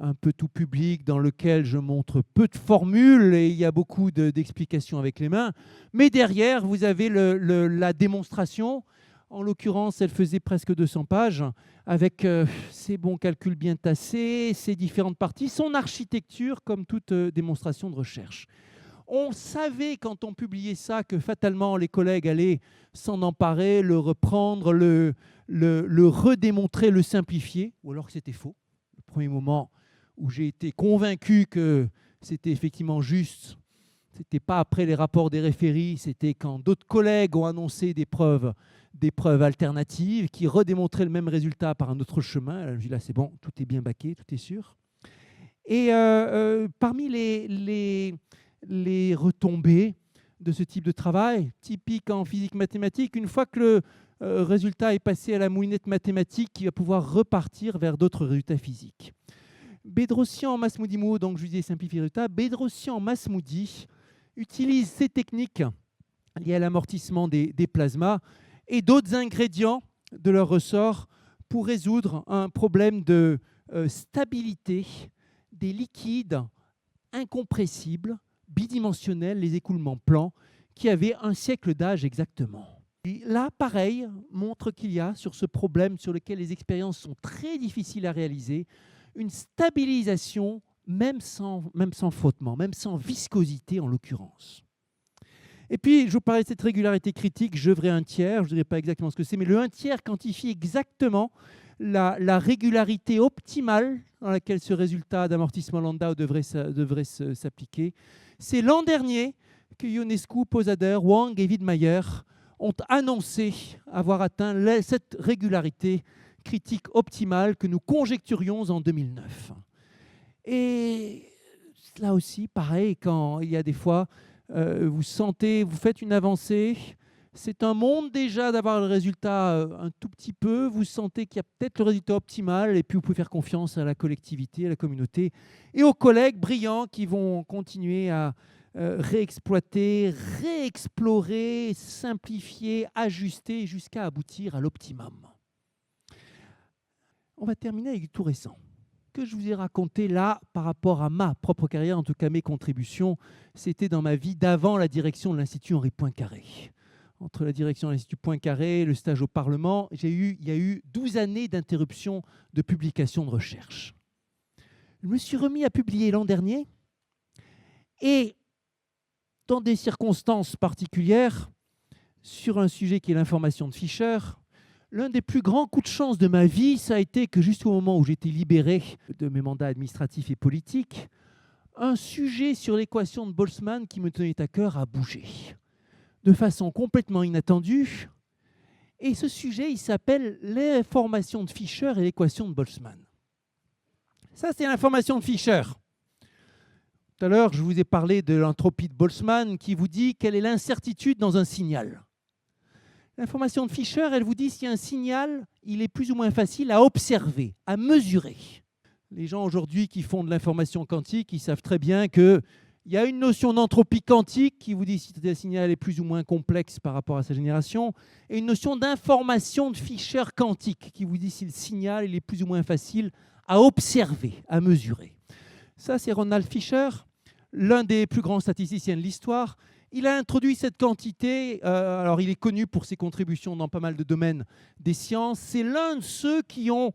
un peu tout public dans lequel je montre peu de formules et il y a beaucoup d'explications avec les mains. Mais derrière, vous avez la démonstration. En l'occurrence, elle faisait presque 200 pages avec ses bons calculs bien tassés, ses différentes parties, son architecture comme toute démonstration de recherche. On savait quand on publiait ça que fatalement les collègues allaient s'en emparer, le reprendre, le redémontrer, le simplifier, ou alors que c'était faux. Le premier moment où j'ai été convaincu que c'était effectivement juste, c'était pas après les rapports des référies, c'était quand d'autres collègues ont annoncé des preuves alternatives qui redémontraient le même résultat par un autre chemin. Là, je dis là, c'est bon, tout est bien baqué, tout est sûr. Et parmi les retombées de ce type de travail, typique en physique mathématique, une fois que le résultat est passé à la moulinette mathématique, il va pouvoir repartir vers d'autres résultats physiques. Bedrosian, Masmoudi-Moreau, donc je disais simplifier le résultat, Bedrosian, Masmoudi utilisent ces techniques liées à l'amortissement des plasmas et d'autres ingrédients de leur ressort pour résoudre un problème de stabilité des liquides incompressibles, bidimensionnels, les écoulements plans, qui avaient un siècle d'âge exactement. Et là, pareil, montre qu'il y a sur ce problème sur lequel les expériences sont très difficiles à réaliser, une stabilisation même sans frottement, même sans viscosité en l'occurrence. Et puis, je vous parlais de cette régularité critique, je ferai un tiers, je ne dirai pas exactement ce que c'est, mais le 1 tiers quantifie exactement la régularité optimale dans laquelle ce résultat d'amortissement Landau devrait s'appliquer. C'est l'an dernier que Ionescu, Posader, Wang et Wiedemeyer ont annoncé avoir atteint cette régularité critique optimale que nous conjecturions en 2009. Et là aussi, pareil, quand il y a des fois, vous faites une avancée, c'est un monde déjà d'avoir le résultat un tout petit peu, vous sentez qu'il y a peut-être le résultat optimal, et puis vous pouvez faire confiance à la collectivité, à la communauté, et aux collègues brillants qui vont continuer à réexploiter, réexplorer, simplifier, ajuster, jusqu'à aboutir à l'optimum. On va terminer avec du tout récent, que je vous ai raconté là par rapport à ma propre carrière, en tout cas mes contributions. C'était dans ma vie d'avant la direction de l'Institut Henri Poincaré. Entre la direction de l'Institut Poincaré et le stage au Parlement, il y a eu 12 années d'interruption de publication de recherche. Je me suis remis à publier l'an dernier et dans des circonstances particulières sur un sujet qui est l'information de Fischer. L'un des plus grands coups de chance de ma vie, ça a été que juste au moment où j'étais libéré de mes mandats administratifs et politiques, un sujet sur l'équation de Boltzmann qui me tenait à cœur a bougé de façon complètement inattendue. Et ce sujet, il s'appelle l'information de Fischer et l'équation de Boltzmann. Ça, c'est l'information de Fischer. Tout à l'heure, je vous ai parlé de l'entropie de Boltzmann qui vous dit quelle est l'incertitude dans un signal. L'information de Fischer, elle vous dit si un signal, il est plus ou moins facile à observer, à mesurer. Les gens aujourd'hui qui font de l'information quantique, ils savent très bien qu'il y a une notion d'entropie quantique qui vous dit si un signal est plus ou moins complexe par rapport à sa génération, et une notion d'information de Fischer quantique qui vous dit si le signal il est plus ou moins facile à observer, à mesurer. Ça, c'est Ronald Fischer, l'un des plus grands statisticiens de l'histoire. Il a introduit cette quantité, alors il est connu pour ses contributions dans pas mal de domaines des sciences. C'est l'un de ceux qui ont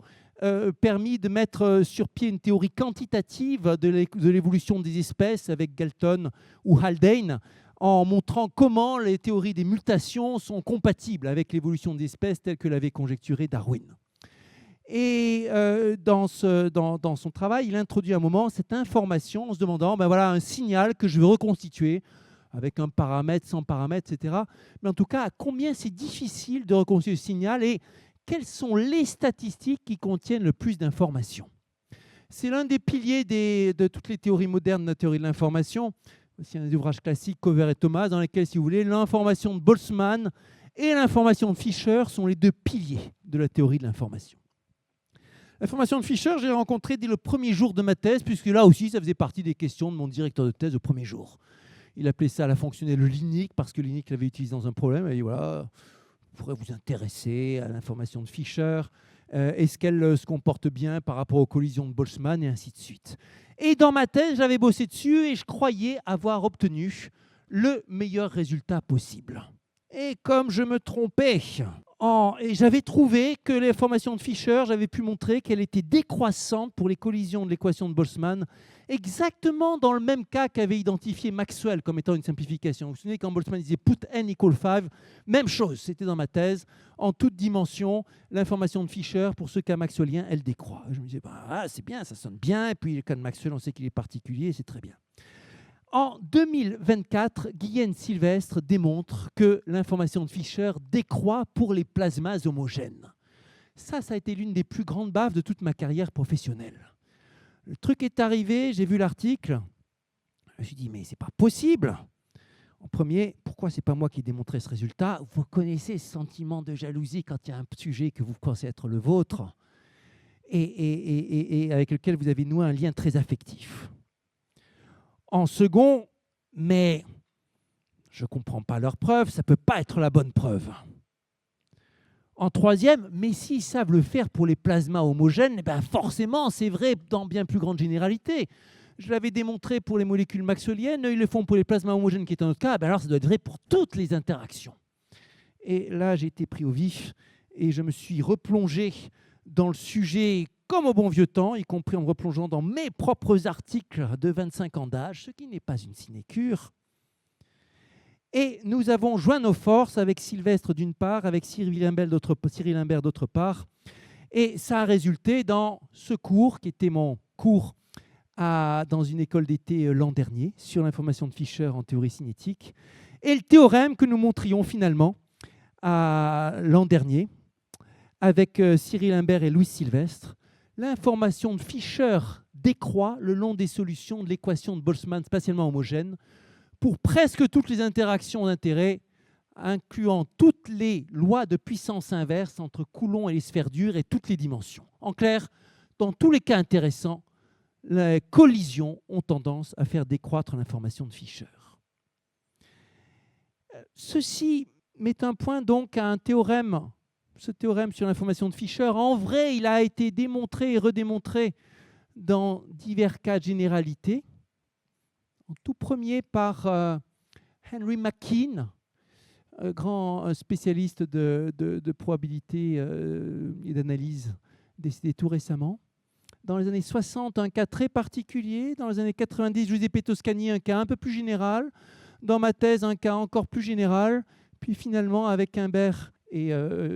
permis de mettre sur pied une théorie quantitative de l'évolution des espèces avec Galton ou Haldane, en montrant comment les théories des mutations sont compatibles avec l'évolution des espèces telle que l'avait conjecturé Darwin. Et dans son travail, il introduit à un moment cette information en se demandant, ben voilà, un signal que je veux reconstituer avec un paramètre, sans paramètre, etc. Mais en tout cas, à combien c'est difficile de reconstituer ce signal et quelles sont les statistiques qui contiennent le plus d'informations. C'est l'un des piliers de toutes les théories modernes de la théorie de l'information. C'est un des ouvrages classiques, Cover et Thomas, dans lesquels, si vous voulez, l'information de Boltzmann et l'information de Fischer sont les deux piliers de la théorie de l'information. L'information de Fischer, je l'ai rencontrée dès le premier jour de ma thèse, puisque là aussi, ça faisait partie des questions de mon directeur de thèse au premier jour. Il appelait ça la fonctionnelle Linux, parce que Linux l'avait utilisé dans un problème. Et voilà, vous pourrez vous intéresser à l'information de Fischer. Est-ce qu'elle se comporte bien par rapport aux collisions de Boltzmann, et ainsi de suite. Et dans ma thèse, j'avais bossé dessus et je croyais avoir obtenu le meilleur résultat possible. Et comme je me trompais Et j'avais trouvé que l'information de Fisher, j'avais pu montrer qu'elle était décroissante pour les collisions de l'équation de Boltzmann, exactement dans le même cas qu'avait identifié Maxwell comme étant une simplification. Vous vous souvenez quand Boltzmann disait put n equal 5, même chose, c'était dans ma thèse, en toute dimension, l'information de Fisher, pour ce cas maxwellien, elle décroît. Je me disais, c'est bien, ça sonne bien, et puis le cas de Maxwell, on sait qu'il est particulier, c'est très bien. En 2024, Guillen-Sylvestre démontre que l'information de Fisher décroît pour les plasmas homogènes. Ça a été l'une des plus grandes baffes de toute ma carrière professionnelle. Le truc est arrivé, j'ai vu l'article, je me suis dit, mais c'est pas possible. En premier, pourquoi c'est pas moi qui ai démontré ce résultat? Vous connaissez ce sentiment de jalousie quand il y a un sujet que vous pensez être le vôtre et avec lequel vous avez noué un lien très affectif. En second, mais je ne comprends pas leur preuve, ça ne peut pas être la bonne preuve. En troisième, mais s'ils savent le faire pour les plasmas homogènes, ben forcément, c'est vrai dans bien plus grande généralité. Je l'avais démontré pour les molécules maxwelliennes, ils le font pour les plasmas homogènes qui est un autre cas, ben alors ça doit être vrai pour toutes les interactions. Et là, j'ai été pris au vif et je me suis replongé dans le sujet comme au bon vieux temps, y compris en me replongeant dans mes propres articles de 25 ans d'âge, ce qui n'est pas une sinécure. Et nous avons joint nos forces avec Sylvestre d'une part, avec Cyril Imbert d'autre part. Et ça a résulté dans ce cours, qui était mon cours dans une école d'été l'an dernier, sur l'information de Fisher en théorie cinétique, et le théorème que nous montrions finalement l'an dernier, avec Cyril Imbert et Louis Sylvestre. L'information de Fisher décroît le long des solutions de l'équation de Boltzmann spatialement homogène pour presque toutes les interactions d'intérêt, incluant toutes les lois de puissance inverse entre Coulomb et les sphères dures et toutes les dimensions. En clair, dans tous les cas intéressants, les collisions ont tendance à faire décroître l'information de Fisher. Ceci met un point donc à un théorème. Ce théorème sur l'information de Fisher, en vrai, il a été démontré et redémontré dans divers cas de généralité. En tout premier par Henry McKean, grand spécialiste de probabilité et d'analyse, décédé tout récemment. Dans les années 60, un cas très particulier. Dans les années 90, Giuseppe Toscani, un cas un peu plus général. Dans ma thèse, un cas encore plus général. Puis finalement, avec Imbert et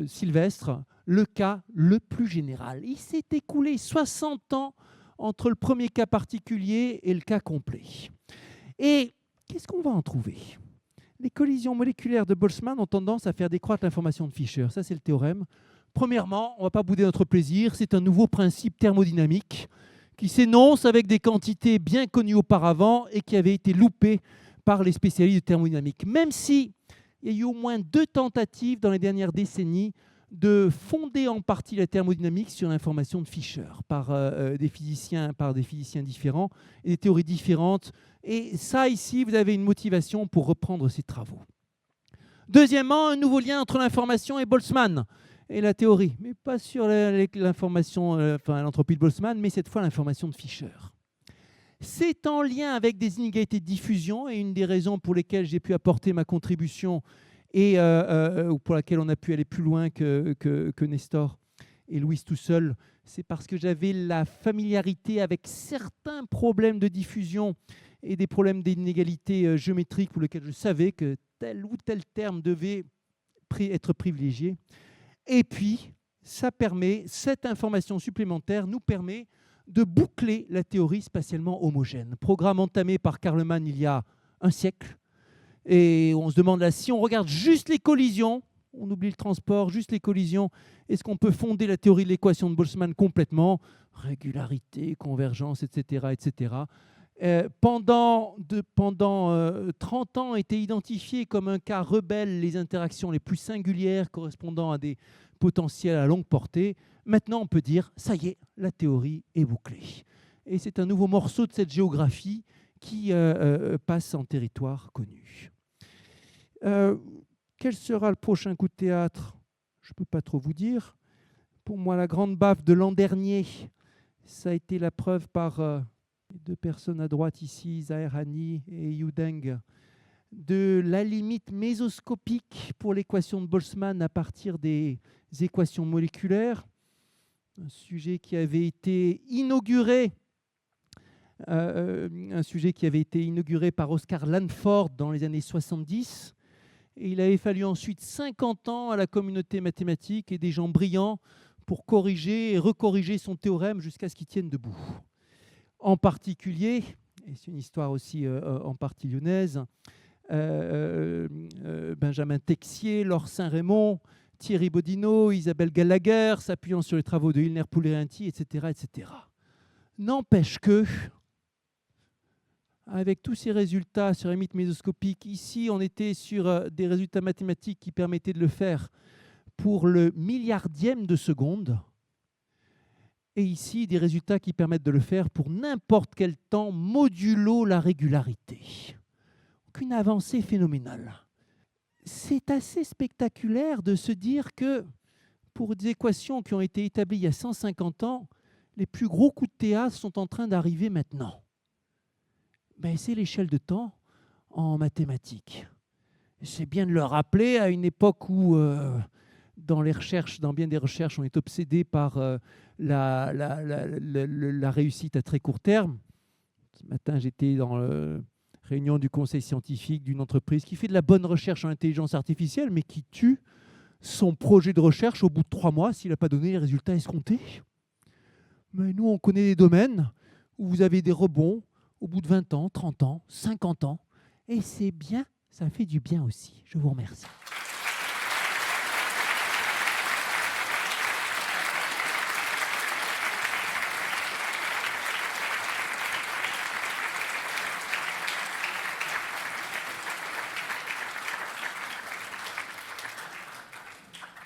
Sylvestre, le cas le plus général. Il s'est écoulé 60 ans entre le premier cas particulier et le cas complet. Et qu'est-ce qu'on va en trouver? Les collisions moléculaires de Boltzmann ont tendance à faire décroître l'information de Fisher. Ça, c'est le théorème. Premièrement, on ne va pas bouder notre plaisir, c'est un nouveau principe thermodynamique qui s'énonce avec des quantités bien connues auparavant et qui avait été loupé par les spécialistes de thermodynamique. Même si il y a eu au moins 2 tentatives dans les dernières décennies de fonder en partie la thermodynamique sur l'information de Fisher par des physiciens différents et des théories différentes. Et ça, ici, vous avez une motivation pour reprendre ces travaux. Deuxièmement, un nouveau lien entre l'information et Boltzmann et la théorie, mais pas sur l'information, l'entropie de Boltzmann, mais cette fois l'information de Fisher. C'est en lien avec des inégalités de diffusion et une des raisons pour lesquelles j'ai pu apporter ma contribution et pour laquelle on a pu aller plus loin que Nestor et Louis tout seul, c'est parce que j'avais la familiarité avec certains problèmes de diffusion et des problèmes d'inégalité géométrique pour lesquels je savais que tel ou tel terme devait être privilégié. Et puis, cette information supplémentaire nous permet de boucler la théorie spatialement homogène. Programme entamé par Karleman il y a un siècle. Et on se demande là, si on regarde juste les collisions, on oublie le transport, juste les collisions, est-ce qu'on peut fonder la théorie de l'équation de Boltzmann complètement? Régularité, convergence, etc. etc. Pendant 30 ans étaient identifiés comme un cas rebelle les interactions les plus singulières correspondant à des potentiels à longue portée. Maintenant, on peut dire, ça y est, la théorie est bouclée. Et c'est un nouveau morceau de cette géographie qui passe en territoire connu. Quel sera le prochain coup de théâtre? Je ne peux pas trop vous dire. Pour moi, la grande baffe de l'an dernier, ça a été la preuve par les 2 personnes à droite ici, Zahir Hani et Yu Deng, de la limite mésoscopique pour l'équation de Boltzmann à partir des équations moléculaires, un sujet qui avait été inauguré par Oscar Lanford dans les années 70. Et il avait fallu ensuite 50 ans à la communauté mathématique et des gens brillants pour corriger et recorriger son théorème jusqu'à ce qu'il tienne debout. En particulier, et c'est une histoire aussi en partie lyonnaise, Benjamin Texier, Laure Saint-Raymond, Thierry Bodino, Isabelle Gallagher, s'appuyant sur les travaux de Hilner Pouliranti, etc., etc. N'empêche que, avec tous ces résultats sur la limite mésoscopique, ici on était sur des résultats mathématiques qui permettaient de le faire pour le milliardième de seconde, et ici des résultats qui permettent de le faire pour n'importe quel temps modulo la régularité. Donc une avancée phénoménale. C'est assez spectaculaire de se dire que pour des équations qui ont été établies il y a 150 ans, les plus gros coups de théâtre sont en train d'arriver maintenant. Ben, c'est l'échelle de temps en mathématiques. C'est bien de le rappeler à une époque où, dans bien des recherches, on est obsédé par la réussite à très court terme. Ce matin, j'étais dans la réunion du conseil scientifique d'une entreprise qui fait de la bonne recherche en intelligence artificielle, mais qui tue son projet de recherche au bout de 3 mois s'il n'a pas donné les résultats escomptés. Mais nous, on connaît des domaines où vous avez des rebonds au bout de 20 ans, 30 ans, 50 ans. Et c'est bien, ça fait du bien aussi. Je vous remercie.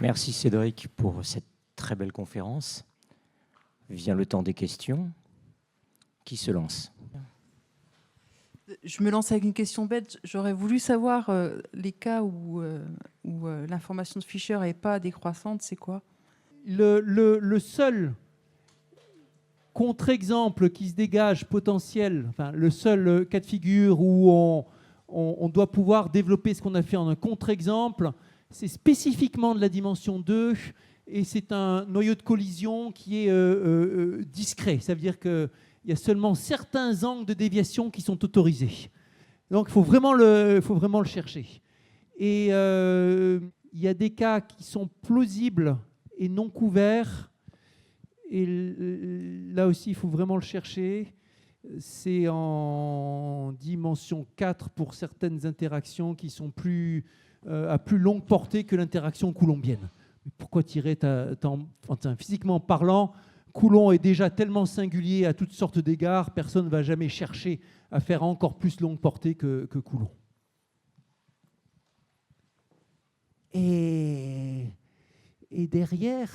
Merci Cédric pour cette très belle conférence. Vient le temps des questions. Qui se lance ? Je me lance avec une question bête. J'aurais voulu savoir les cas où l'information de Fisher n'est pas décroissante, c'est quoi ? Le seul contre-exemple qui se dégage potentiel, enfin le seul cas de figure où on doit pouvoir développer ce qu'on a fait en un contre-exemple, c'est spécifiquement de la dimension 2 et c'est un noyau de collision qui est discret. Ça veut dire qu'il y a seulement certains angles de déviation qui sont autorisés. Donc il faut vraiment le chercher. Et il y a des cas qui sont plausibles et non couverts. Et là aussi, il faut vraiment le chercher. C'est en dimension 4 pour certaines interactions qui sont à plus longue portée que l'interaction coulombienne. Pourquoi tirer physiquement parlant, Coulomb est déjà tellement singulier à toutes sortes d'égards, personne ne va jamais chercher à faire encore plus longue portée que Coulomb. Et derrière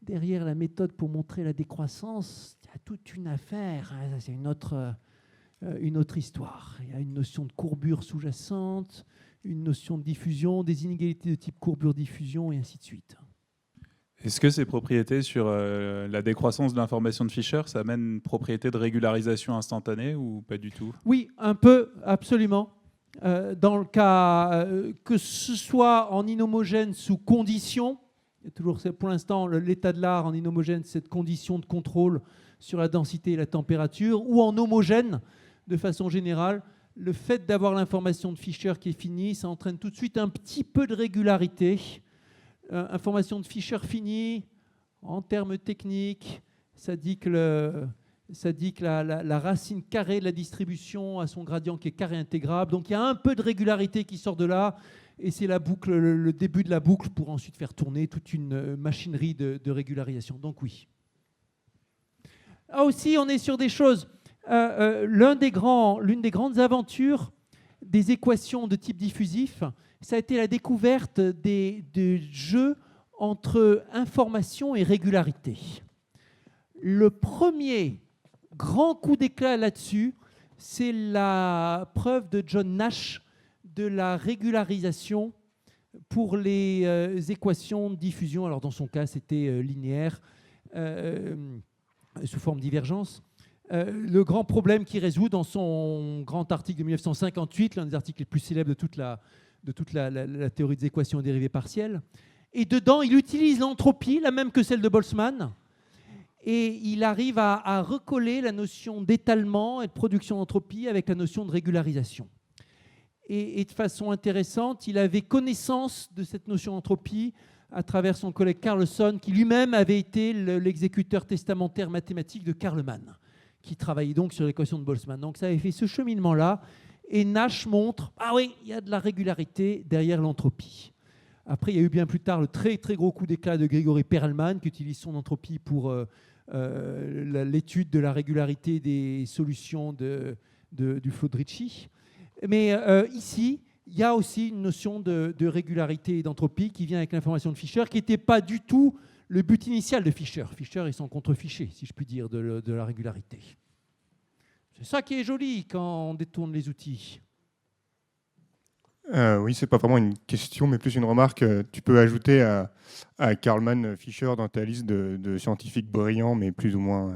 la méthode pour montrer la décroissance, il y a toute une affaire. Ça, c'est une autre histoire. Il y a une notion de courbure sous-jacente, une notion de diffusion, des inégalités de type courbure-diffusion, et ainsi de suite. Est-ce que ces propriétés sur la décroissance de l'information de Fisher, ça amène une propriété de régularisation instantanée ou pas du tout ? Oui, un peu, absolument. Dans le cas que ce soit en inhomogène sous condition, il y a toujours, pour l'instant, l'état de l'art en inhomogène, cette condition de contrôle sur la densité et la température, ou en homogène, de façon générale, le fait d'avoir l'information de Fisher qui est finie, ça entraîne tout de suite un petit peu de régularité. Information de Fisher finie, en termes techniques, ça dit que la racine carrée de la distribution a son gradient qui est carré intégrable. Donc il y a un peu de régularité qui sort de là, et c'est la boucle, le début de la boucle pour ensuite faire tourner toute une machinerie de régularisation. Donc oui. Ah aussi, on est sur des choses. L'une des grandes aventures des équations de type diffusif, ça a été la découverte des jeux entre information et régularité. Le premier grand coup d'éclat là-dessus, c'est la preuve de John Nash de la régularisation pour les équations de diffusion. Alors dans son cas, c'était linéaire, sous forme de divergence. Le grand problème qu'il résout dans son grand article de 1958, l'un des articles les plus célèbres de toute la théorie des équations et dérivées partielles. Et dedans, il utilise l'entropie, la même que celle de Boltzmann, et il arrive à recoller la notion d'étalement et de production d'entropie avec la notion de régularisation. Et de façon intéressante, il avait connaissance de cette notion d'entropie à travers son collègue Carlson, qui lui-même avait été l'exécuteur testamentaire mathématique de Karlmann, qui travaillait donc sur l'équation de Boltzmann. Donc ça avait fait ce cheminement-là, et Nash montre, ah oui, il y a de la régularité derrière l'entropie. Après, il y a eu bien plus tard le très très gros coup d'éclat de Gregory Perelman, qui utilise son entropie pour l'étude de la régularité des solutions du flot de Ricci. Mais ici, il y a aussi une notion de régularité et d'entropie qui vient avec l'information de Fischer, qui n'était pas du tout le but initial de Fischer. Fischer est son contrefiché, si je puis dire, de la régularité. C'est ça qui est joli quand on détourne les outils. Oui, c'est pas vraiment une question, mais plus une remarque. Tu peux ajouter à Karlmann Fischer dans ta liste de scientifiques brillants, mais plus ou moins,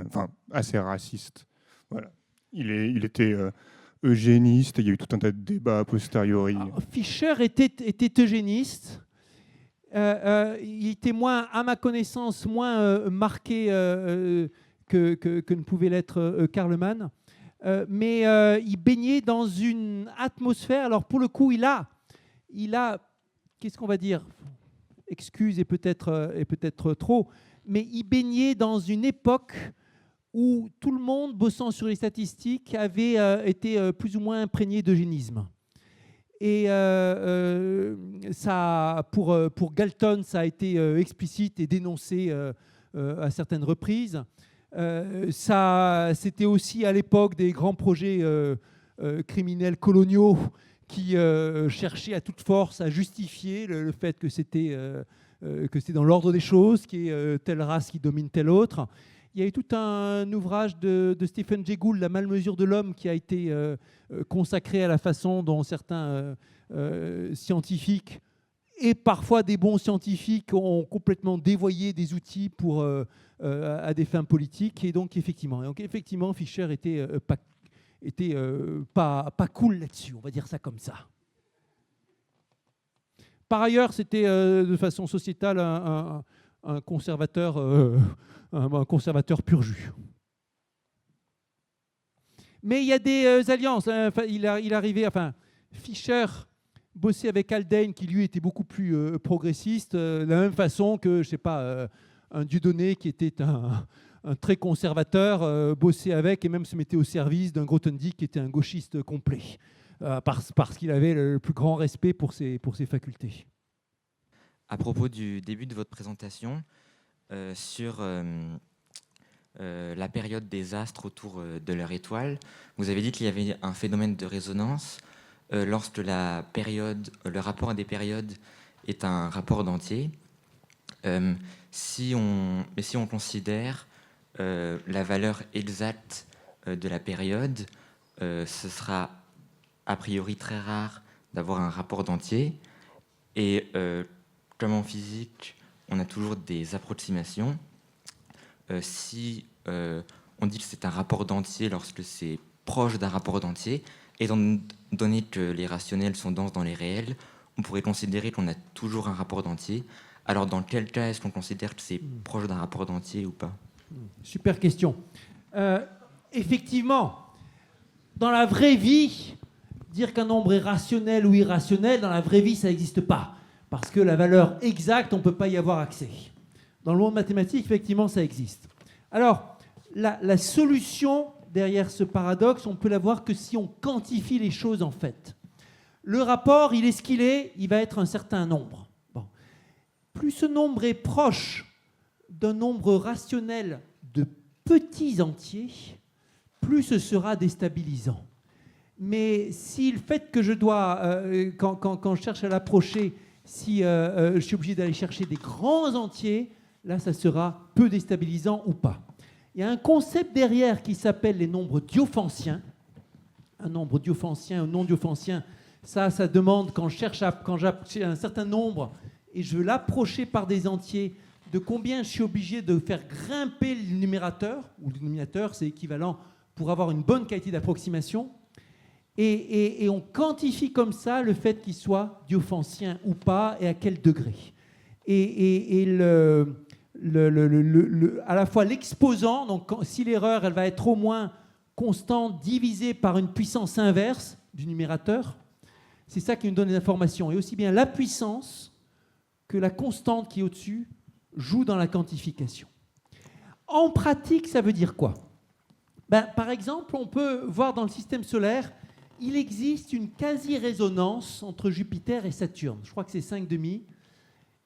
assez racistes. Voilà. Il était eugéniste. Il y a eu tout un tas de débats a posteriori. Fischer était eugéniste. Il était à ma connaissance, moins marqué que ne pouvait l'être Karlmann. Mais il baignait dans une atmosphère. Alors pour le coup, il a qu'est-ce qu'on va dire, excuse et peut-être trop, mais il baignait dans une époque où tout le monde bossant sur les statistiques avait été plus ou moins imprégné d'eugénisme. Et ça, pour Galton, ça a été explicite et dénoncé à certaines reprises. C'était aussi à l'époque des grands projets criminels coloniaux qui cherchaient à toute force à justifier le fait que c'était dans l'ordre des choses, qu'il y ait telle race qui domine telle autre. Il y a eu tout un ouvrage de Stephen Jay Gould, La malmesure de l'homme, qui a été consacré à la façon dont certains scientifiques, et parfois des bons scientifiques, ont complètement dévoyé des outils à des fins politiques. Et donc effectivement Fischer était pas cool là-dessus, on va dire ça comme ça. Par ailleurs, c'était de façon sociétale un conservateur, un conservateur pur jus. Mais il y a des alliances. Il arrivait, Fischer bossait avec Haldane, qui lui était beaucoup plus progressiste, de la même façon que, un Dieudonné qui était un très conservateur, bossait avec et même se mettait au service d'un Grothendieck qui était un gauchiste complet, parce qu'il avait le plus grand respect pour ses facultés. À propos du début de votre présentation, sur la période des astres autour de leur étoile, vous avez dit qu'il y avait un phénomène de résonance lorsque le rapport à des périodes est un rapport d'entier. Si on considère la valeur exacte de la période, ce sera a priori très rare d'avoir un rapport d'entier. Et comme en physique, on a toujours des approximations. Si on dit que c'est un rapport d'entier lorsque c'est proche d'un rapport d'entier, étant donné que les rationnels sont denses dans les réels, on pourrait considérer qu'on a toujours un rapport d'entier. Alors dans quel cas est-ce qu'on considère que c'est proche d'un rapport d'entier ou pas ? Super question. Effectivement, dans la vraie vie, dire qu'un nombre est rationnel ou irrationnel, dans la vraie vie, ça n'existe pas. Parce que la valeur exacte, on ne peut pas y avoir accès. Dans le monde mathématique, effectivement, ça existe. Alors, la solution derrière ce paradoxe, on peut la voir que si on quantifie les choses, en fait. Le rapport, il est ce qu'il est, il va être un certain nombre. Bon. Plus ce nombre est proche d'un nombre rationnel de petits entiers, plus ce sera déstabilisant. Mais si le fait que je dois, quand je cherche à l'approcher, si je suis obligé d'aller chercher des grands entiers, là, ça sera peu déstabilisant ou pas. Il y a un concept derrière qui s'appelle les nombres diophantiens. Un nombre diophancien, un non diophancien, ça demande, quand j'ai un certain nombre et je veux l'approcher par des entiers, de combien je suis obligé de faire grimper le numérateur, ou le dénominateur, c'est équivalent pour avoir une bonne qualité d'approximation. Et on quantifie comme ça le fait qu'il soit diophantien ou pas et à quel degré. Et à la fois l'exposant, donc si l'erreur elle va être au moins constante divisée par une puissance inverse du numérateur, c'est ça qui nous donne les informations. Et aussi bien la puissance que la constante qui est au-dessus joue dans la quantification. En pratique, ça veut dire quoi ? Par exemple, on peut voir dans le système solaire, il existe une quasi-résonance entre Jupiter et Saturne. Je crois que c'est 5,5.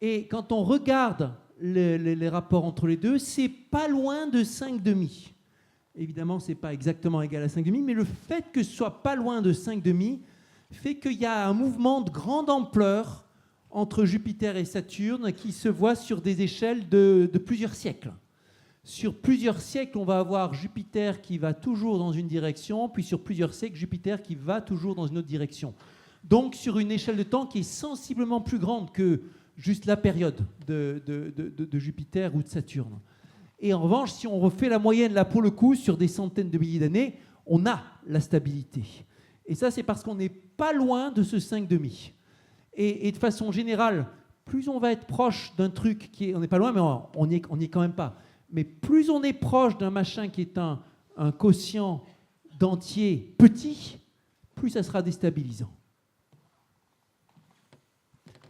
Et quand on regarde les rapports entre les deux, c'est pas loin de 5,5. Évidemment, c'est pas exactement égal à 5,5, mais le fait que ce soit pas loin de 5,5 fait qu'il y a un mouvement de grande ampleur entre Jupiter et Saturne qui se voit sur des échelles de plusieurs siècles. Sur plusieurs siècles, on va avoir Jupiter qui va toujours dans une direction, puis sur plusieurs siècles, Jupiter qui va toujours dans une autre direction. Donc sur une échelle de temps qui est sensiblement plus grande que juste la période de Jupiter ou de Saturne. Et en revanche, si on refait la moyenne là pour le coup, sur des centaines de milliers d'années, on a la stabilité. Et ça, c'est parce qu'on n'est pas loin de ce 5,5. Et de façon générale, plus on va être proche d'un truc qui est... On n'est pas loin, mais on n'y est quand même pas. Mais plus on est proche d'un machin qui est un quotient d'entier petit, plus ça sera déstabilisant.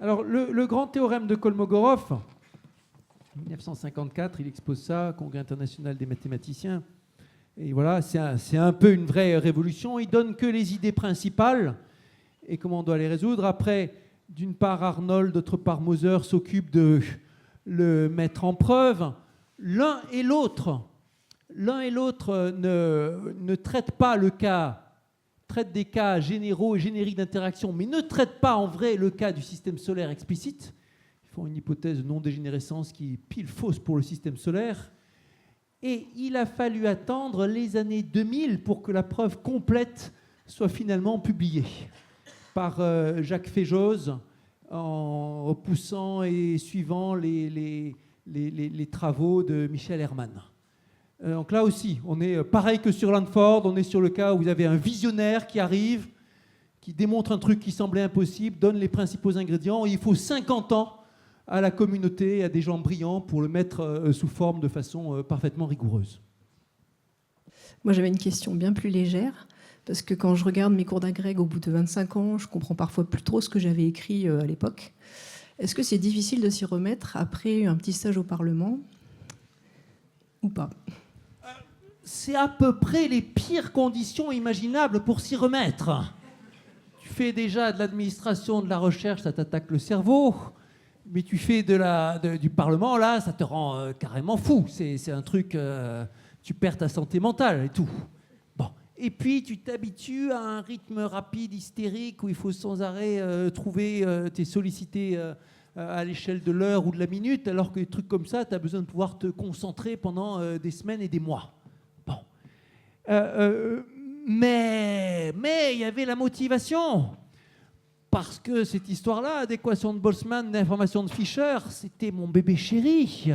Alors, le grand théorème de Kolmogorov, en 1954, il expose ça, Congrès international des mathématiciens. Et voilà, c'est un peu une vraie révolution. Il donne que les idées principales et comment on doit les résoudre. Après, d'une part, Arnold, d'autre part, Moser s'occupe de le mettre en preuve. L'un et l'autre ne traitent pas le cas, traitent des cas généraux et génériques d'interaction, mais ne traitent pas en vrai le cas du système solaire explicite. Ils font une hypothèse de non-dégénérescence qui est pile fausse pour le système solaire. Et il a fallu attendre les années 2000 pour que la preuve complète soit finalement publiée par Jacques Féjoz en repoussant et suivant les travaux de Michel Herman. Donc là aussi, on est pareil que sur Lanford, on est sur le cas où vous avez un visionnaire qui arrive, qui démontre un truc qui semblait impossible, donne les principaux ingrédients, et il faut 50 ans à la communauté, à des gens brillants pour le mettre sous forme de façon parfaitement rigoureuse. Moi, j'avais une question bien plus légère, parce que quand je regarde mes cours d'agrég au bout de 25 ans, je comprends parfois plus trop ce que j'avais écrit à l'époque. Est-ce que c'est difficile de s'y remettre après un petit stage au Parlement ou pas ? C'est à peu près les pires conditions imaginables pour s'y remettre. Tu fais déjà de l'administration, de la recherche, ça t'attaque le cerveau. Mais tu fais du Parlement, là, ça te rend carrément fou. C'est un truc, tu perds ta santé mentale et tout. Bon. Et puis, tu t'habitues à un rythme rapide, hystérique, où il faut sans arrêt t'es sollicité à l'échelle de l'heure ou de la minute, alors que des trucs comme ça, tu as besoin de pouvoir te concentrer pendant des semaines et des mois. Bon. Mais il y avait la motivation. Parce que cette histoire-là, d'équation de Boltzmann, d'information de Fischer, c'était mon bébé chéri.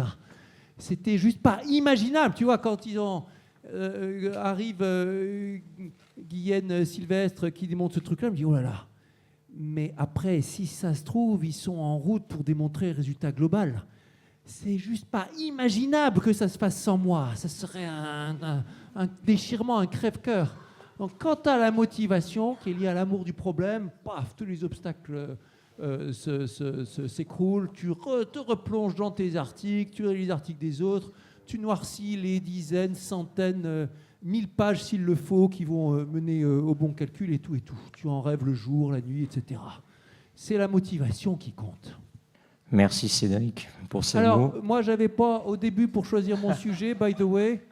C'était juste pas imaginable. Tu vois, quand ils arrive Guyenne Sylvestre qui démontre ce truc-là, je me dis, oh là là. Mais après, si ça se trouve, ils sont en route pour démontrer le résultat global. C'est juste pas imaginable que ça se fasse sans moi. Ça serait un déchirement, un crève-cœur. Donc, quant à la motivation qui est liée à l'amour du problème, paf, tous les obstacles s'écroulent. Tu te replonges dans tes articles, tu lis les articles des autres, tu noircis les dizaines, centaines, 1000 pages s'il le faut qui vont mener au bon calcul et tout et tout. Tu en rêves le jour, la nuit, etc. C'est la motivation qui compte. Merci Cédric pour ces mots. Alors, moi, j'avais pas au début pour choisir mon sujet, by the way.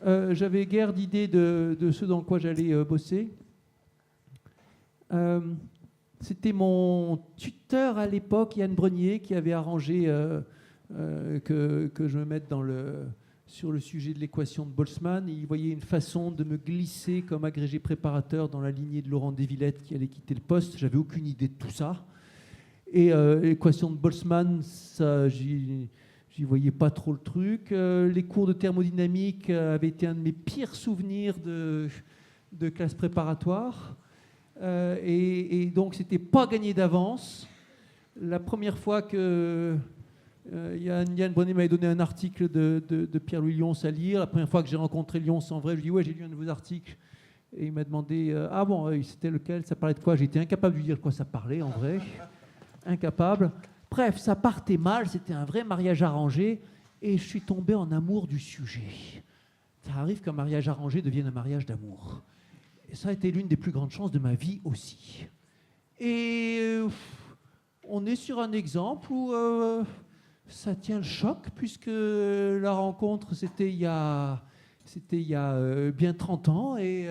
J'avais guère d'idée de ce dans quoi j'allais bosser. C'était mon tuteur à l'époque, Yann Brenier, qui avait arrangé que je me mette sur le sujet de l'équation de Boltzmann. Il voyait une façon de me glisser comme agrégé préparateur dans la lignée de Laurent Desvillettes qui allait quitter le poste. J'avais aucune idée de tout ça. Et l'équation de Boltzmann, j'y Je ne voyais pas trop le truc. Les cours de thermodynamique avaient été un de mes pires souvenirs de classe préparatoire. Et donc, ce n'était pas gagné d'avance. La première fois que Yann Bonnet m'avait donné un article de Pierre-Louis Lyons à lire, la première fois que j'ai rencontré Lyons en vrai, je lui ai dit « Ouais, j'ai lu un de vos articles ». Et il m'a demandé « Ah bon, c'était lequel? Ça parlait de quoi ?» J'étais incapable de lui dire de quoi ça parlait, en vrai. Incapable. Bref, ça partait mal, c'était un vrai mariage arrangé, et je suis tombé en amour du sujet. Ça arrive qu'un mariage arrangé devienne un mariage d'amour. Et ça a été l'une des plus grandes chances de ma vie aussi. Et on est sur un exemple où ça tient le choc, puisque la rencontre, c'était il y a bien 30 ans, et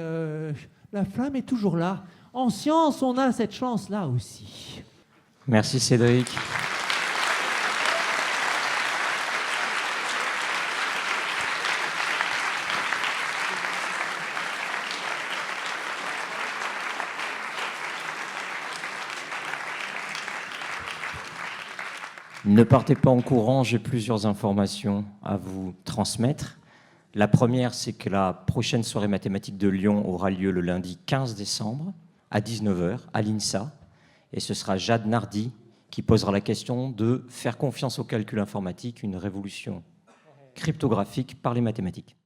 la flamme est toujours là. En science, on a cette chance-là aussi. Merci Cédric. Ne partez pas en courant, j'ai plusieurs informations à vous transmettre. La première, c'est que la prochaine soirée mathématique de Lyon aura lieu le lundi 15 décembre à 19h à l'INSA. Et ce sera Jade Nardi qui posera la question de faire confiance au calcul informatique, une révolution cryptographique par les mathématiques.